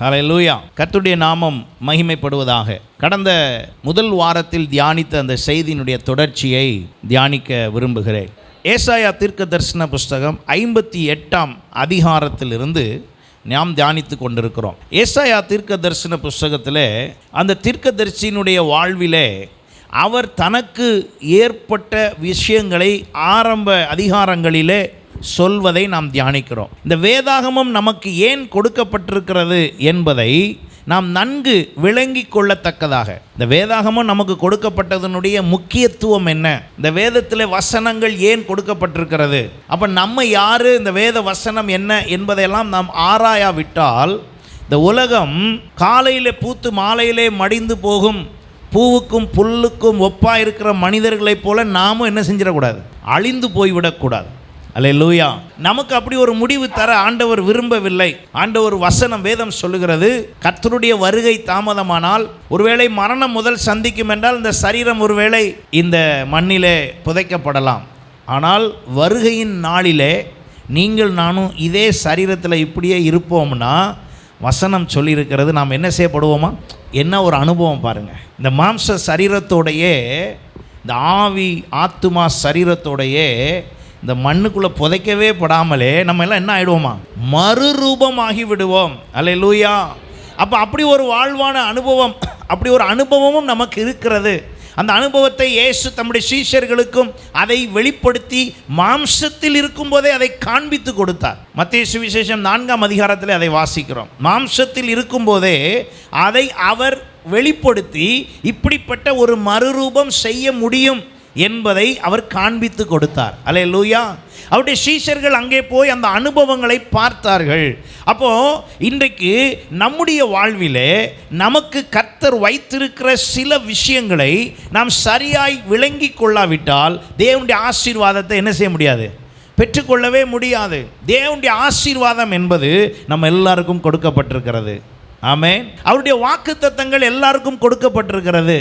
ஹல்லேலூயா. கர்த்தருடைய நாமம் மகிமைப்படுவதாக. கடந்த முதல் வாரத்தில் தியானித்த அந்த செய்தியினுடைய தொடர்ச்சியை தியானிக்க விரும்புகிறேன். ஏசாயா தீர்க்க தரிசன புஸ்தகம் 58ஆம் அதிகாரத்திலிருந்து நாம் தியானித்து கொண்டிருக்கிறோம். ஏசாயா தீர்க்க தரிசன புஸ்தகத்தில் அந்த தீர்க்கதரிசியினுடைய வாழ்விலே அவர் தனக்கு ஏற்பட்ட விஷயங்களை ஆரம்ப அதிகாரங்களிலே சொல்வதை நாம் தியானிக்கிறோம். இந்த வேதாகமம் நமக்கு ஏன் கொடுக்கப்பட்டிருக்கிறது என்பதை நாம் நன்கு விளங்கி கொள்ளத்தக்கதாக, இந்த வேதாகமம் நமக்கு கொடுக்கப்பட்டதனுடைய முக்கியத்துவம் என்ன, இந்த வேதத்தில் வசனங்கள் ஏன் கொடுக்கப்பட்டிருக்கிறது, அப்போ நம்ம யார், இந்த வேத வசனம் என்ன என்பதையெல்லாம் நாம் ஆராயாவிட்டால் இந்த உலகம் காலையில் பூத்து மாலையிலே மடிந்து போகும் பூவுக்கும் புல்லுக்கும் ஒப்பாக இருக்கிற மனிதர்களைப் போல நாமும் என்ன செஞ்சிடக்கூடாது, அழிந்து போய்விடக்கூடாது. அல்லேலூயா. நமக்கு அப்படி ஒரு முடிவு தர ஆண்டவர் விரும்பவில்லை. ஆண்டவர் வசனம் வேதம் சொல்லுகிறது, கர்த்தருடைய வருகை தாமதமானால், ஒருவேளை மரணம் முதல் சந்திக்கும் என்றால் இந்த சரீரம் ஒருவேளை இந்த மண்ணிலே புதைக்கப்படலாம். ஆனால் வருகையின் நாளிலே நீங்கள் நானும் இதே சரீரத்தில் இப்படியே இருப்போம்னா வசனம் சொல்லியிருக்கிறது, நாம் என்ன செய்யப்படுவோமா? என்ன ஒரு அனுபவம் பாருங்கள். இந்த மாம்ச சரீரத்தோடையே, இந்த ஆவி ஆத்துமா சரீரத்தோடையே இந்த மண்ணுக்குள்ளே புதைக்கவே படாமலே நம்ம எல்லாம் என்ன ஆகிடுவோமா? மறுரூபமாகி விடுவோம். அல்லேலூயா. அப்போ அப்படி ஒரு வாழ்வான அனுபவம், அப்படி ஒரு அனுபவமும் நமக்கு இருக்கிறது. அந்த அனுபவத்தை இயேசு தம்முடைய சீஷர்களுக்கும் அதை வெளிப்படுத்தி மாம்சத்தில் இருக்கும்போதே அதை காண்பித்து கொடுத்தார். மத்தேயு சுவிசேஷம் 4ஆம் அதிகாரத்தில் அதை வாசிக்கிறோம். மாம்சத்தில் இருக்கும்போதே அதை அவர் வெளிப்படுத்தி இப்படிப்பட்ட ஒரு மறுரூபம் செய்ய முடியும் என்பதை அவர் காண்பித்து கொடுத்தார். அல்லேலூயா. அவருடைய சீஷர்கள் அங்கே போய் அந்த அனுபவங்களை பார்த்தார்கள். அப்போது இன்றைக்கு நம்முடைய வாழ்விலே நமக்கு கர்த்தர் வைத்திருக்கிற சில விஷயங்களை நாம் சரியாய் விளங்கி கொள்ளாவிட்டால் தேவனுடைய ஆசீர்வாதத்தை என்ன செய்ய முடியாது? பெற்றுக்கொள்ளவே முடியாது. தேவனுடைய ஆசீர்வாதம் என்பது நம்ம எல்லாருக்கும் கொடுக்கப்பட்டிருக்கிறது. ஆமென். அவருடைய வாக்குத்தத்தங்கள் எல்லாருக்கும் கொடுக்கப்பட்டிருக்கிறது.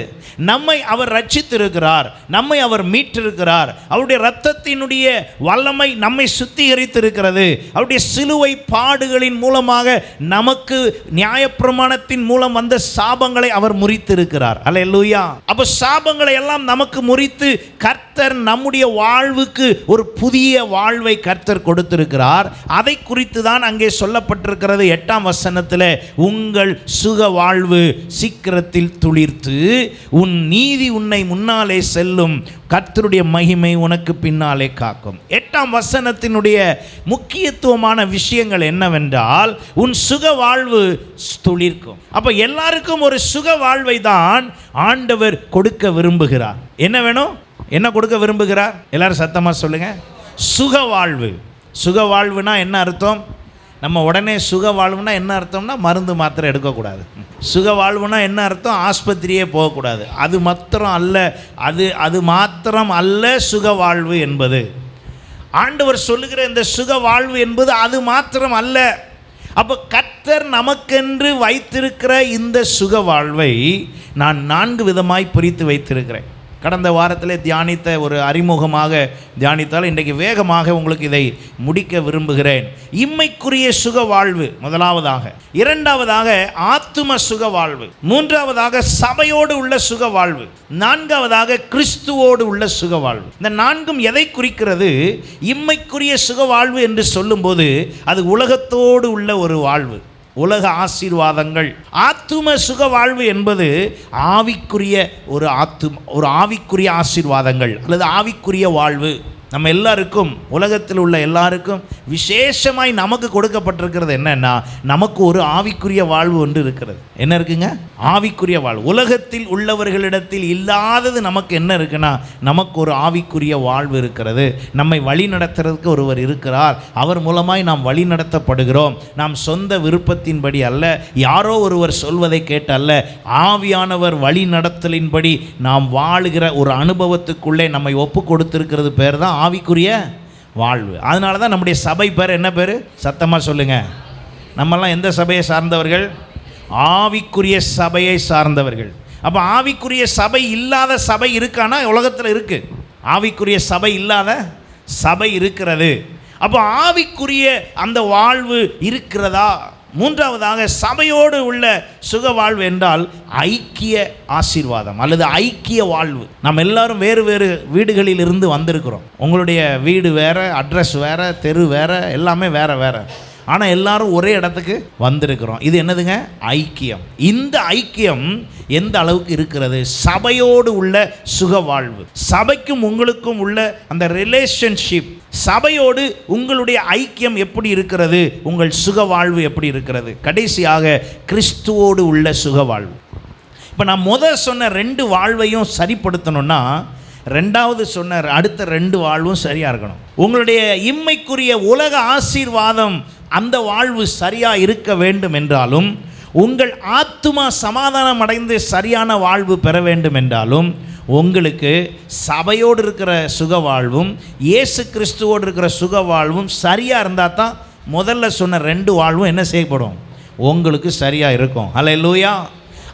நம்மை அவர் ரட்சித்திருக்கிறார், நம்மை அவர் மீட்டிருக்கிறார். அவருடைய இரத்தத்தினுடைய வல்லமை நம்மை சுத்திகரித்திருக்கிறது. அவருடைய சிலுவை பாடுகளின் மூலமாக நமக்கு நியாயப்பிரமாணத்தின் மூலம் வந்த சாபங்களை அவர் முறித்திருக்கிறார். அல்லேலூயா. அப்போ சாபங்களை எல்லாம் நமக்கு முறித்து கர்த்தர் நம்முடைய வாழ்வுக்கு ஒரு புதிய வாழ்வை கர்த்தர் கொடுத்திருக்கிறார். அதை குறித்து தான் அங்கே சொல்லப்பட்டிருக்கிறது 8ஆம் வசனத்தில், உங்கள் சுக வாழ்வு சீக்கிரத்தில் துளிர்த்து உன் நீதி உன்னை முன்னாலே செல்லும், கர்த்தருடைய மகிமை உனக்கு பின்னாலே காக்கும். 8ஆம் வசனத்தினுடைய முக்கியத்துவமான விஷயங்கள் என்னவென்றால், உன் சுக வாழ்வு துளிர்க்கும். அப்ப எல்லாருக்கும் ஒரு சுக வாழ்வை தான் ஆண்டவர் கொடுக்க விரும்புகிறார். என்ன வேணும்? என்ன கொடுக்க விரும்புகிறார்? எல்லாரும் சத்தமா சொல்லுங்க. சுக வாழ்வு. சுக வாழ்வுனா என்ன அர்த்தம்? நம்ம உடனே சுக வாழ்வுனா என்ன அர்த்தம்னா மருந்து மாத்திரை எடுக்கக்கூடாது. சுக வாழ்வுனா என்ன அர்த்தம்? ஆஸ்பத்திரியே போகக்கூடாது. அது மாத்திரம் அல்ல, அது மாத்திரம் அல்ல சுக வாழ்வு என்பது. ஆண்டவர் சொல்லுகிற இந்த சுக வாழ்வு என்பது அது மாத்திரம் அல்ல. அப்போ கர்த்தர் நமக்கென்று வைத்திருக்கிற இந்த சுக வாழ்வை நான் 4 விதமாய் பிரித்து வைத்திருக்கிறேன். கடந்த வாரத்திலே தியானித்த ஒரு அறிமுகமாக தியானித்தால் இன்றைக்கு வேகமாக உங்களுக்கு இதை முடிக்க விரும்புகிறேன். இம்மைக்குரிய சுக வாழ்வு முதலாவதாக, இரண்டாவதாக ஆத்தும சுக வாழ்வு, மூன்றாவதாக சபையோடு உள்ள சுக வாழ்வு, நான்காவதாக கிறிஸ்துவோடு உள்ள சுக வாழ்வு. இந்த 4ம் எதை குறிக்கிறது? இம்மைக்குரிய சுக வாழ்வு என்று சொல்லும்போது அது உலகத்தோடு உள்ள ஒரு வாழ்வு, உலக ஆசீர்வாதங்கள். ஆத்தும சுக வாழ்வு என்பது ஆவிக்குரிய ஒரு ஆவிக்குரிய ஆசீர்வாதங்கள் அல்லது ஆவிக்குரிய வாழ்வு. நம்ம எல்லாருக்கும், உலகத்தில் உள்ள எல்லாருக்கும் விசேஷமாய் நமக்கு கொடுக்கப்பட்டிருக்கிறது என்னன்னா, நமக்கு ஒரு ஆவிக்குரிய வாழ்வு ஒன்று இருக்கிறது. என்ன இருக்குங்க? ஆவிக்குரிய வாழ்வு. உலகத்தில் உள்ளவர்களிடத்தில் இல்லாதது நமக்கு என்ன இருக்குன்னா, நமக்கு ஒரு ஆவிக்குரிய வாழ்வு இருக்கிறது. நம்மை வழி நடத்துறதுக்கு ஒருவர் இருக்கிறார். அவர் மூலமாய் நாம் வழி நடத்தப்படுகிறோம். நாம் சொந்த விருப்பத்தின்படி அல்ல, யாரோ ஒருவர் சொல்வதை கேட்டு அல்ல, ஆவியானவர் வழி நடத்தலின்படி நாம் வாழுகிற ஒரு அனுபவத்துக்குள்ளே நம்மை ஒப்பு கொடுத்திருக்கிறது பேர் தான் ஆவிக்குரிய வாழ்வு. அதனால தான் நம்முடைய சபை பேர் என்ன பேர்? சத்தமாக சொல்லுங்க. நம்மெல்லாம் எந்த சபையை சார்ந்தவர்கள்? ஆவிக்குரிய சபையை சார்ந்தவர்கள். அப்போ ஆவிக்குரிய சபை இல்லாத சபை இருக்கானா? உலகத்தில் இருக்கு. ஆவிக்குரிய சபை இல்லாத சபை இருக்கிறது. அப்போ ஆவிக்குரிய அந்த வாழ்வு இருக்கிறதா? மூன்றாவதாக சபையோடு உள்ள சுக வாழ்வு என்றால் ஐக்கிய ஆசீர்வாதம் அல்லது ஐக்கிய வாழ்வு. நம்ம எல்லாரும் வேறு வேறு வீடுகளில் இருந்து வந்திருக்கிறோம். உங்களுடைய வீடு வேற, அட்ரஸ் வேற, தெரு வேற, எல்லாமே வேற வேற, ஆனால் எல்லாரும் ஒரே இடத்துக்கு வந்திருக்கிறோம். இது என்னதுங்க? ஐக்கியம். இந்த ஐக்கியம் எந்த அளவுக்கு இருக்கிறது? சபையோடு உள்ள சுக வாழ்வு, சபைக்கும் உங்களுக்கும் உள்ள அந்த ரிலேஷன்ஷிப், சபையோடு உங்களுடைய ஐக்கியம் எப்படி இருக்கிறது? உங்கள் சுக வாழ்வு எப்படி இருக்கிறது? கடைசியாக கிறிஸ்துவோடு உள்ள சுக வாழ்வு. இப்போ நான் சொன்ன 2 வாழ்வையும் சரிப்படுத்தணும்னா ரெண்டாவது சொன்ன அடுத்த 2 வாழ்வும் சரியாக இருக்கணும். உங்களுடைய இம்மைக்குரிய உலக ஆசீர்வாதம் அந்த வாழ்வு சரியாக இருக்க வேண்டும் என்றாலும், உங்கள் ஆத்துமா சமாதானம் அடைந்து சரியான வாழ்வு பெற வேண்டும் என்றாலும், உங்களுக்கு சபையோடு இருக்கிற சுக வாழ்வும் இயேசு கிறிஸ்துவோடு இருக்கிற சுக வாழ்வும் சரியாக இருந்தால் தான் முதல்ல சொன்ன 2 வாழ்வும் என்ன செய்யப்படும்? உங்களுக்கு சரியாக இருக்கும். அல்லேலூயா.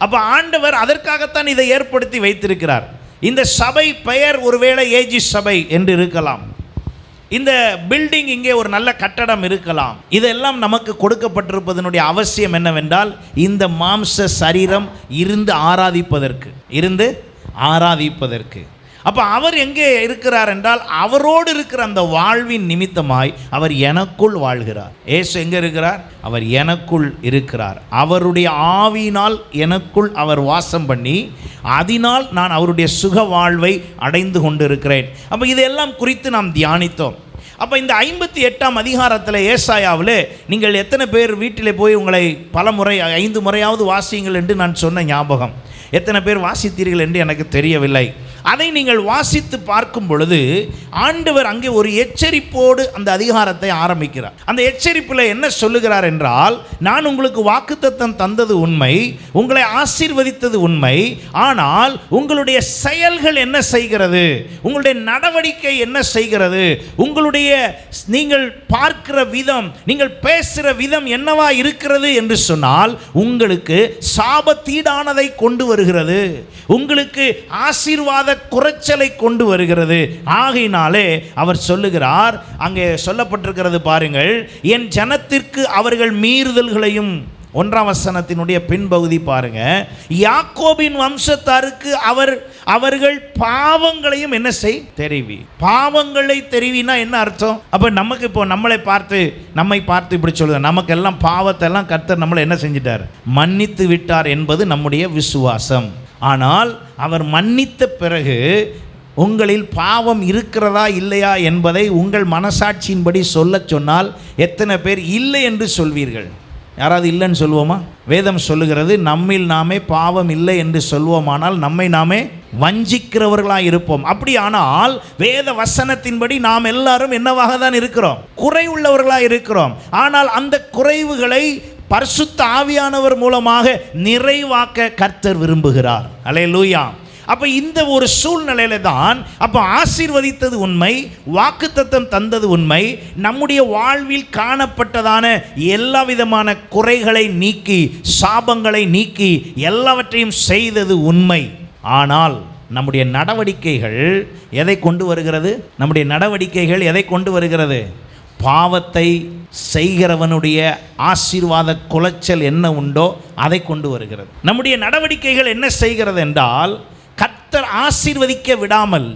அப்போ ஆண்டவர் அதற்காகத்தான் இதை ஏற்படுத்தி வைத்திருக்கிறார். இந்த சபை பெயர் ஒருவேளை ஏஜி சபை என்று இருக்கலாம். இந்த பில்டிங் இங்கே ஒரு நல்ல கட்டடம் இருக்கலாம். இதெல்லாம் நமக்கு கொடுக்கப்பட்டிருப்பதனுடைய அவசியம் என்னவென்றால், இந்த மாம்ச சரீரம் இருந்து ஆராதிப்பதற்கு. அப்போ அவர் எங்கே இருக்கிறார் என்றால், அவரோடு இருக்கிற அந்த வாழ்வின் நிமித்தமாய் அவர் எனக்குள் வாழ்கிறார். இயேசு எங்கே இருக்கிறார்? அவர் எனக்குள் இருக்கிறார். அவருடைய ஆவியினால் எனக்குள் அவர் வாசம் பண்ணி, அதனால் நான் அவருடைய சுக வாழ்வை அடைந்து கொண்டு இருக்கிறேன். அப்போ இதெல்லாம் குறித்து நாம் தியானித்தோம். அப்போ இந்த 58ஆம் அதிகாரத்தில் ஏசாயாவில் நீங்கள் எத்தனை பேர் வீட்டிலே போய் உங்களை பல முறை 5 முறையாவது வாசியுங்கள் என்று நான் சொன்ன ஞாபகம். எத்தனை பேர் வாசித்தீர்கள் என்று எனக்கு தெரியவில்லை. அதை நீங்கள் வாசித்து பார்க்கும் பொழுது ஆண்டவர் அங்கே ஒரு எச்சரிப்போடு அந்த அதிகாரத்தை ஆரம்பிக்கிறார். அந்த எச்சரிப்பில் என்ன சொல்லுகிறார் என்றால், நான் உங்களுக்கு வாக்குத்தத்தம் தந்தது உண்மை, உங்களை ஆசீர்வதித்தது உண்மை, ஆனால் உங்களுடைய செயல்கள் என்ன செய்கிறது, உங்களுடைய நடவடிக்கை என்ன செய்கிறது, உங்களுடைய நீங்கள் பார்க்கிற விதம், நீங்கள் பேசுகிற விதம் என்னவா இருக்கிறது என்று சொன்னால், உங்களுக்கு சாபத்தீடானதை கொண்டு வருகிறது, உங்களுக்கு ஆசீர்வாத குறைச்சலை கொண்டு வருகிறது. ஆகையினாலே அவர் சொல்லுகிறார், அங்கே சொல்லப்பட்டிருக்கிறது பாருங்கள், என் ஜனத்திற்கு அவர்கள் மீறுதல்களையும், 1ஆம் வசனத்தினுடைய பின்பகுதி பாருங்க, யாக்கோபின் வம்சத்தாருக்கு அவர்கள் பாவங்களையும் என்ன செய் தெரிவி. பாவங்களை தெரிவினா என்ன அர்த்தம்? அப்ப நமக்கு இப்போ நம்மை பார்த்து இப்படி சொல்லுது, நமக்கெல்லாம் பாவத்தெல்லாம் கர்த்தர் நம்மளை என்ன செஞ்சிட்டார்? மன்னித்து விட்டார் என்பது நம்முடைய விசுவாசம். ஆனால் அவர் மன்னித்த பிறகு உங்களில் பாவம் இருக்கிறதா இல்லையா என்பதை உங்கள் மனசாட்சியின்படி சொல்ல சொன்னால் எத்தனை பேர் இல்லை என்று சொல்வீர்கள்? யாராவது இல்லைன்னு சொல்லுவோமா? வேதம் சொல்லுகிறது, நம்மில் நாமே பாவம் இல்லை என்று சொல்வோமானால் நம்மை நாமே வஞ்சிக்கிறவர்களாக இருப்போம். அப்படியானால் வேத வசனத்தின்படி நாம் எல்லாரும் என்னவாக தான் இருக்கிறோம்? குறை உள்ளவர்களாக இருக்கிறோம். ஆனால் அந்த குறைவுகளை பரிசுத்த ஆவியானவர் மூலமாக நிறைவாக்க கர்த்தர் விரும்புகிறார். அல்லேலூயா. அப்போ இந்த ஒரு சூழ்நிலையில தான் அப்போ ஆசீர்வதித்தது உண்மை, வாக்குத்தத்தம் தந்தது உண்மை, நம்முடைய வாழ்வில் காணப்பட்டதான எல்லா விதமான குறைகளை நீக்கி, சாபங்களை நீக்கி, எல்லாவற்றையும் செய்தது உண்மை. ஆனால் நம்முடைய நடவடிக்கைகள் எதை கொண்டு வருகிறது? நம்முடைய நடவடிக்கைகள் எதை கொண்டு வருகிறது? பாவத்தை செய்கிறவனுடைய ஆசீர்வாத குலைச்சல் என்ன உண்டோ அதை கொண்டு வருகிறது. நம்முடைய நடவடிக்கைகள் என்ன செய்கிறது என்றால், கர்த்தர் ஆசீர்வதிக்க விடாமல்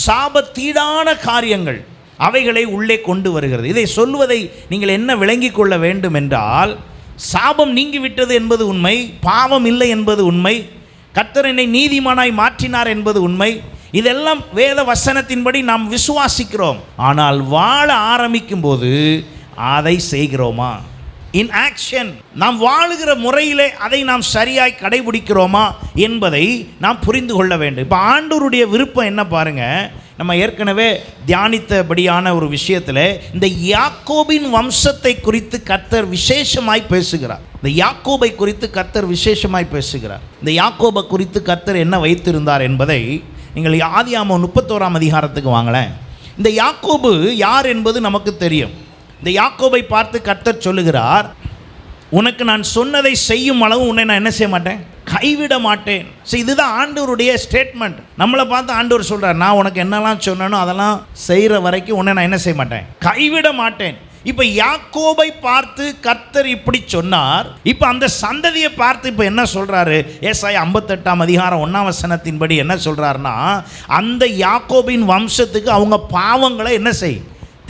சாபத்தீடான காரியங்கள் அவைகளை உள்ளே கொண்டு வருகிறது. இதை சொல்வதை நீங்கள் என்ன விளங்கிக் கொள்ள வேண்டும் என்றால், சாபம் நீங்கிவிட்டது என்பது உண்மை, பாவம் இல்லை என்பது உண்மை, கர்த்தர் என்னை நீதிமானாய் மாற்றினார் என்பது உண்மை. இதெல்லாம் வேத வசனத்தின்படி நாம் விசுவாசிக்கிறோம். ஆனால் வாழ ஆரம்பிக்கும் போது அதை செய்கிறோமா? இன் ஆக்ஷன் நாம் வாழுகிற முறையிலே அதை நாம் சரியாய் கடைபிடிக்கிறோமா என்பதை நாம் புரிந்து கொள்ள வேண்டும். இப்போ ஆண்டவருடைய விருப்பம் என்ன பாருங்க, நம்ம ஏற்கனவே தியானித்தபடியான ஒரு விஷயத்தில் இந்த யாக்கோபின் வம்சத்தை குறித்து கர்த்தர் விசேஷமாய் பேசுகிறார். இந்த யாக்கோபை குறித்து கர்த்தர் விசேஷமாய் பேசுகிறார். இந்த யாக்கோபை குறித்து கர்த்தர் என்ன வைத்திருந்தார் என்பதை நீங்கள் ஆதியாகமம் 31ஆம் அதிகாரத்துக்கு வாங்களேன். இந்த யாக்கோபு யார் என்பது நமக்கு தெரியும். இந்த யாக்கோபை பார்த்து கர்த்தர் சொல்லுகிறார், உனக்கு நான் சொன்னதை செய்யும் அளவு உன்னை நான் என்ன செய்ய மாட்டேன், கைவிட மாட்டேன். ஸோ இதுதான் ஆண்டவருடைய ஸ்டேட்மெண்ட். நம்மளை பார்த்து ஆண்டவர் சொல்கிறார், நான் உனக்கு என்னெல்லாம் சொன்னேனோ அதெல்லாம் செய்கிற வரைக்கும் உன்னை நான் என்ன செய்ய மாட்டேன், கைவிட மாட்டேன். இப்போ யாக்கோபை பார்த்து கர்த்தர் இப்படி சொன்னார். இப்போ அந்த சந்ததியை பார்த்து இப்போ என்ன சொல்றாரு? ஏசாயா 58:1 என்ன சொல்றாருன்னா, அந்த யாக்கோபின் வம்சத்துக்கு அவங்க பாவங்களை என்ன செய்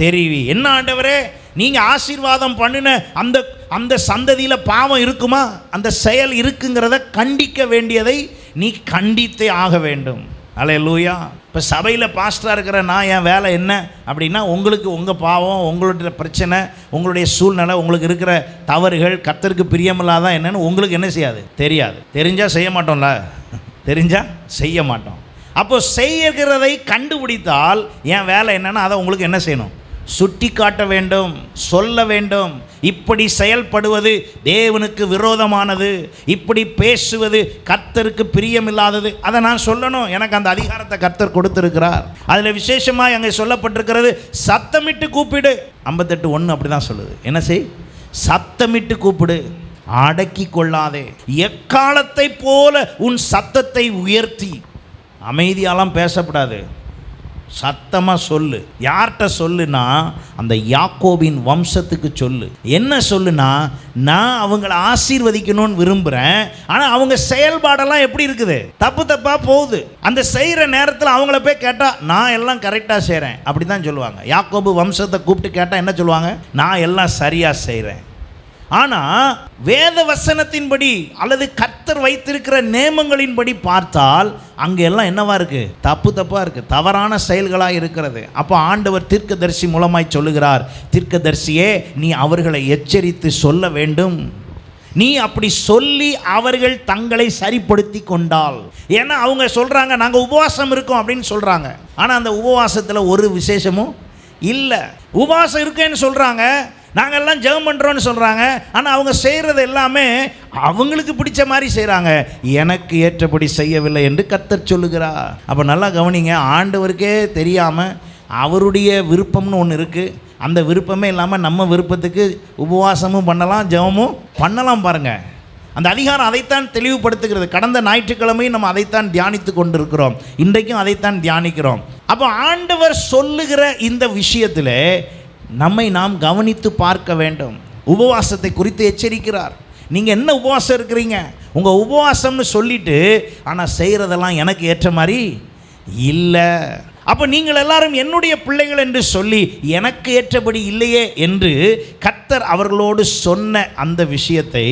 தெரிவி. என்ன ஆண்டவரே, நீங்க ஆசீர்வாதம் பண்ணின அந்த அந்த சந்ததியில் பாவம் இருக்குமா? அந்த செயல் இருக்குங்கிறத கண்டிக்க வேண்டியதை நீ கண்டித்தே ஆக வேண்டும். அல்லேலூயா. இப்போ சபையில் பாஸ்டராக இருக்கிற நான் என் வேலை என்ன அப்படின்னா, உங்களுக்கு உங்கள் பாவம், உங்களுடைய பிரச்சனை, உங்களுடைய சூழ்நிலை, உங்களுக்கு இருக்கிற தவறுகள் கர்த்தருக்கு பிரியமில்லாத என்னன்னு உங்களுக்கு என்ன செய்யாது? தெரியாது. தெரிஞ்சால் செய்ய மாட்டோம்ல, தெரிஞ்சால் செய்ய மாட்டோம். அப்போ செய்கிறதை கண்டுபிடித்தால் என் வேலை என்னன்னா, அதை உங்களுக்கு என்ன செய்யணும்? சுட்டி காட்ட வேண்டும், சொல்ல வேண்டும். இப்படி செயல்படுவது தேவனுக்கு விரோதமானது, இப்படி பேசுவது கர்த்தருக்கு பிரியமில்லாதது, அதை நான் சொல்லணும். எனக்கு அந்த அதிகாரத்தை கர்த்தர் கொடுத்திருக்கிறார். அதில் விசேஷமாக அங்கே சொல்லப்பட்டிருக்கிறது, சத்தமிட்டு கூப்பிடு. 58:1 அப்படி தான் சொல்லுது. என்ன செய்? சத்தமிட்டு கூப்பிடு, அடக்கி கொள்ளாதே. எக்காலத்தை போல உன் சத்தத்தை உயர்த்தி. அமைதியாலாம் பேசப்படாது, சத்தமாக சொல்லு. யார்கிட்ட சொல்லுனா, அந்த யாக்கோபின் வம்சத்துக்கு சொல்லு. என்ன சொல்லுனா, நான் அவங்கள ஆசீர்வதிக்கணும்னு விரும்புகிறேன், ஆனால் அவங்க செயல்பாடெல்லாம் எப்படி இருக்குது? தப்பு தப்பாக போகுது. அந்த செய்கிற நேரத்தில் அவங்கள போய் கேட்டால், நான் எல்லாம் கரெக்டாக செய்கிறேன் அப்படி தான் சொல்லுவாங்க. யாக்கோபு வம்சத்தை கூப்பிட்டு கேட்டால் என்ன சொல்லுவாங்க? நான் எல்லாம் சரியாக செய்கிறேன். ஆனால் வேத வசனத்தின்படி அல்லது கர்த்தர் வைத்திருக்கிற நியமங்களின்படி பார்த்தால் அங்கே எல்லாம் என்னவா இருக்குது? தப்பு தப்பாக இருக்குது, தவறான செயல்களாக இருக்கிறது. அப்போ ஆண்டவர் தீர்க்கதரிசி மூலமாய் சொல்லுகிறார், தீர்க்கதரிசியே, நீ அவர்களை எச்சரித்து சொல்ல வேண்டும். நீ அப்படி சொல்லி அவர்கள் தங்களை சரிப்படுத்தி கொண்டால். ஏன்னா அவங்க சொல்கிறாங்க, நாங்கள் உபவாசம் இருக்கோம் அப்படின்னு சொல்கிறாங்க. ஆனால் அந்த உபவாசத்தில் ஒரு விசேஷமும் இல்லை. உபவாசம் இருக்கேன்னு சொல்கிறாங்க, நாங்கள்லாம் ஜெபம் பண்ணுறோன்னு சொல்கிறாங்க, ஆனால் அவங்க செய்கிறது எல்லாமே அவங்களுக்கு பிடிச்ச மாதிரி செய்கிறாங்க, எனக்கு ஏற்றபடி செய்யவில்லை என்று கர்த்தர் சொல்லுகிறார். அப்போ நல்லா கவனிங்க, ஆண்டவருக்கே தெரியாமல் அவருடைய விருப்பம்னு ஒன்று இருக்குது. அந்த விருப்பமே இல்லாமல் நம்ம விருப்பத்துக்கு உபவாசமும் பண்ணலாம், ஜெபமும் பண்ணலாம். பாருங்கள், அந்த அதிகாரம் அதைத்தான் தெளிவுபடுத்துகிறது. கடந்த ஞாயிற்றுக்கிழமையும் நம்ம அதைத்தான் தியானித்து கொண்டிருக்கிறோம், இன்றைக்கும் அதைத்தான் தியானிக்கிறோம். அப்போ ஆண்டவர் சொல்லுகிற இந்த விஷயத்தில் நம்மை நாம் கவனித்து பார்க்க வேண்டும். உபவாசத்தை குறித்து எச்சரிக்கிறார். நீங்கள் என்ன உபவாசம் இருக்கிறீங்க, உங்கள் உபவாசம்னு சொல்லிட்டு ஆனால் செய்கிறதெல்லாம் எனக்கு ஏற்ற மாதிரி இல்லை. அப்போ நீங்கள் எல்லாரும் என்னுடைய பிள்ளைகள் என்று சொல்லி எனக்கு ஏற்றபடி இல்லையே என்று கர்த்தர் அவர்களோடு சொன்ன அந்த விஷயத்தை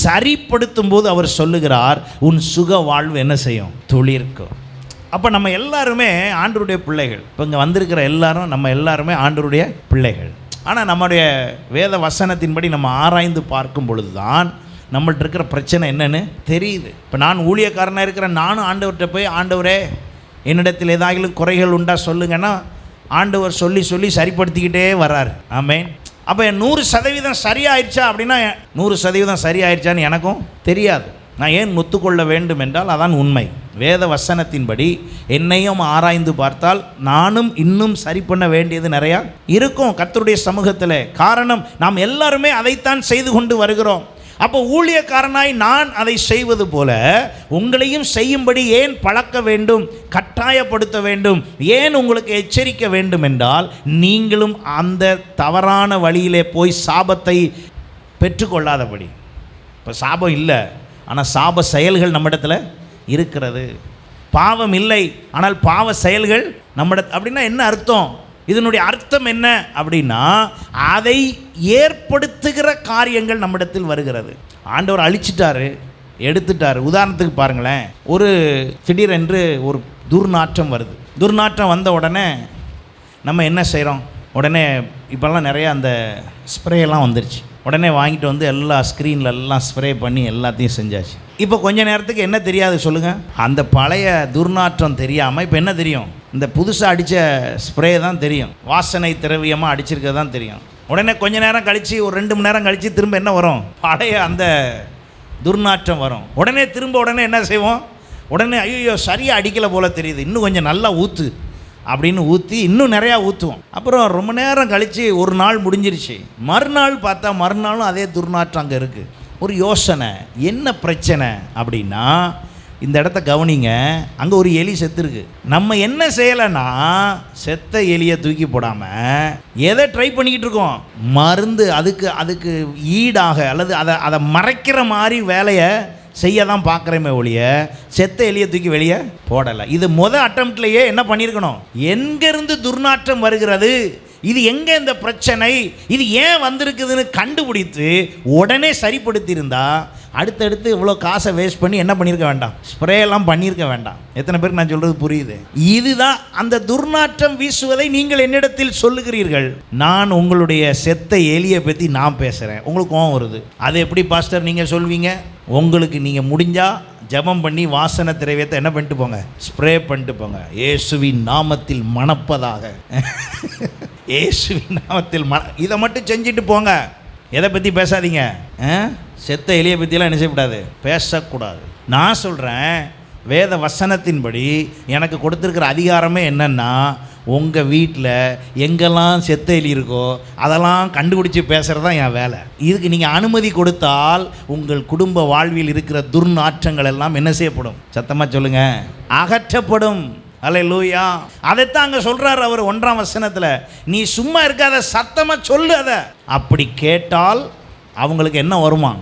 சரிப்படுத்தும் போது அவர் சொல்லுகிறார், உன் சுக வாழ்வு என்ன செய்யும்? துளிர்க்கும். அப்போ நம்ம எல்லாருமே ஆண்டவருடைய பிள்ளைகள். இப்போ இங்கே வந்திருக்கிற எல்லாரும் நம்ம எல்லாருமே ஆண்டவருடைய பிள்ளைகள். ஆனால் நம்முடைய வேத வசனத்தின்படி நம்ம ஆராய்ந்து பார்க்கும் பொழுது தான் நம்மள்ட்ட இருக்கிற பிரச்சனை என்னன்னு தெரியுது. இப்போ நான் ஊழியக்காரனாக இருக்கிறேன், நானும் ஆண்டவர்கிட்ட போய், ஆண்டவரே என்னிடத்தில் ஏதாவது குறைகள் உண்டா சொல்லுங்கன்னா, ஆண்டவர் சொல்லி சொல்லி சரிப்படுத்திக்கிட்டே வர்றார். ஆமென். அப்போ 100% சரியாயிடுச்சா அப்படின்னா 100% சரியாயிடுச்சான்னு எனக்கும் தெரியாது. நான் ஏன் ஒத்துக்கொள்ள வேண்டும் என்றால் அதான் உண்மை. வேத வசனத்தின்படி என்னையும் ஆராய்ந்து பார்த்தால் நானும் இன்னும் சரி பண்ண வேண்டியது நிறையா இருக்கும் கர்த்தருடைய சமூகத்தில். காரணம், நாம் எல்லாருமே அதைத்தான் செய்து கொண்டு வருகிறோம். அப்போ ஊழியக்காரனாய் நான் அதை செய்வது போல உங்களையும் செய்யும்படி ஏன் பழக்க வேண்டும், கட்டாயப்படுத்த வேண்டும், ஏன் உங்களுக்கு எச்சரிக்க வேண்டும் என்றால், நீங்களும் அந்த தவறான வழியிலே போய் சாபத்தை பெற்றுக்கொள்ளாதபடி. இப்போ சாபம் இல்லை, ஆனால் சாப செயல்கள் நம்மிடத்தில் இருக்கிறது. பாவம் இல்லை, ஆனால் பாவ செயல்கள் நம்மிடத்தில். அப்படின்னா என்ன அர்த்தம்? இதனுடைய அர்த்தம் என்ன அப்படின்னா, அதை ஏற்படுத்துகிற காரியங்கள் நம்மிடத்தில் வருகிறது. ஆண்டவர் அழிச்சிட்டாரு, எடுத்துட்டார். உதாரணத்துக்கு பாருங்களேன், ஒரு திடீரென்று ஒரு துர்நாற்றம் வருது. துர்நாற்றம் வந்த உடனே நம்ம என்ன செய்கிறோம்? உடனே இப்போல்லாம் நிறையா அந்த ஸ்ப்ரேயெல்லாம் வந்துருச்சு. உடனே வாங்கிட்டு வந்து எல்லா ஸ்க்ரீனில் எல்லாம் ஸ்ப்ரே பண்ணி எல்லாத்தையும் செஞ்சாச்சு. இப்போ கொஞ்ச நேரத்துக்கு என்ன தெரியாது சொல்லுங்கள்? அந்த பழைய துர்நாற்றம் தெரியாமல் இப்போ என்ன தெரியும்? இந்த புதுசாக அடித்த ஸ்ப்ரே தான் தெரியும், வாசனை திரவியமாக அடிச்சிருக்கிறது தான் தெரியும். உடனே கொஞ்ச நேரம் கழித்து, ஒரு 2 மணி நேரம் கழித்து திரும்ப என்ன வரும்? பழைய அந்த துர்நாற்றம் வரும். உடனே என்ன செய்வோம்? உடனே ஐயோ சரியாக அடிக்கலை போல் தெரியுது, இன்னும் கொஞ்சம் நல்லா ஊற்று அப்படின்னு ஊற்றி இன்னும் நிறையா ஊற்றுவோம். அப்புறம் ரொம்ப நேரம் கழித்து ஒரு நாள் முடிஞ்சிருச்சு, மறுநாள் பார்த்தா மறுநாளும் அதே துர்நாற்றம் அங்கே இருக்குது. ஒரு யோசனை, என்ன பிரச்சனை அப்படின்னா, இந்த இடத்த கவனிங்க. அங்கே ஒரு எலி செத்து இருக்கு. நம்ம என்ன செய்யலைன்னா செத்த எலியை தூக்கி போடாமல் எதை ட்ரை பண்ணிக்கிட்டு இருக்கோம்? மருந்து அதுக்கு ஈடாக அல்லது அதை மறைக்கிற மாதிரி வேலையை செய்ய தான் பார்க்குறேமே ஒழிய செத்த எலியை தூக்கி வெளியே போடலை. இது அட்டம்ப்ட்லேயே என்ன பண்ணியிருக்கணும்? எங்கேருந்து துர்நாற்றம் வருகிறது, இது எங்கே இந்த பிரச்சனை, இது ஏன் வந்திருக்குதுன்னு கண்டுபிடித்து உடனே சரிப்படுத்தியிருந்தா அடுத்தடுத்து இவ்வளோ காசை வேஸ்ட் பண்ணி என்ன பண்ணியிருக்க வேண்டாம், ஸ்ப்ரேலாம் பண்ணியிருக்க வேண்டாம். எத்தனை பேருக்கு நான் சொல்கிறது புரியுது? இதுதான் அந்த துர்நாற்றம் வீசுவதை நீங்கள் என்னிடத்தில் சொல்லுகிறீர்கள். நான் உங்களுடைய செத்த எலியை பற்றி நான் பேசுகிறேன், உங்களுக்கு கோவம் வருது. அது எப்படி பாஸ்டர் நீங்கள் சொல்வீங்க? உங்களுக்கு நீங்கள் முடிஞ்சால் ஜெபம் பண்ணி வாசனை திரவியத்தை என்ன பண்ணிட்டு போங்க, ஸ்ப்ரே பண்ணிட்டு போங்க. இயேசுவின் நாமத்தில் மணப்பதாக, இயேசுவின் நாமத்தில் இதை மட்டும் செஞ்சுட்டு போங்க. எதை பற்றி பேசாதீங்க. செத்த எலியை பற்றியெல்லாம் என்ன செய்யக்கூடாது, பேசக்கூடாது. நான் சொல்கிறேன், வேத வசனத்தின்படி எனக்கு கொடுத்துருக்கிற அதிகாரமே என்னென்னா, உங்கள் வீட்டில் எங்கெல்லாம் செத்த எலி இருக்கோ அதெல்லாம் கண்டுபிடிச்சி பேசுகிறது தான் என் வேலை. இதுக்கு நீங்கள் அனுமதி கொடுத்தால் உங்கள் குடும்ப வாழ்வில் இருக்கிற துர்நாற்றங்கள் எல்லாம் என்ன செய்யப்படும்? சத்தமாக சொல்லுங்கள், அகற்றப்படும். அல்லேலூயா. அதைத்தான் அங்கே சொல்கிறார் அவர் 1ஆம் வசனத்தில். நீ சும்மா இருக்காத, சத்தமாக சொல்லு. அதை அப்படி கேட்டால் அவங்களுக்கு என்ன வருமா?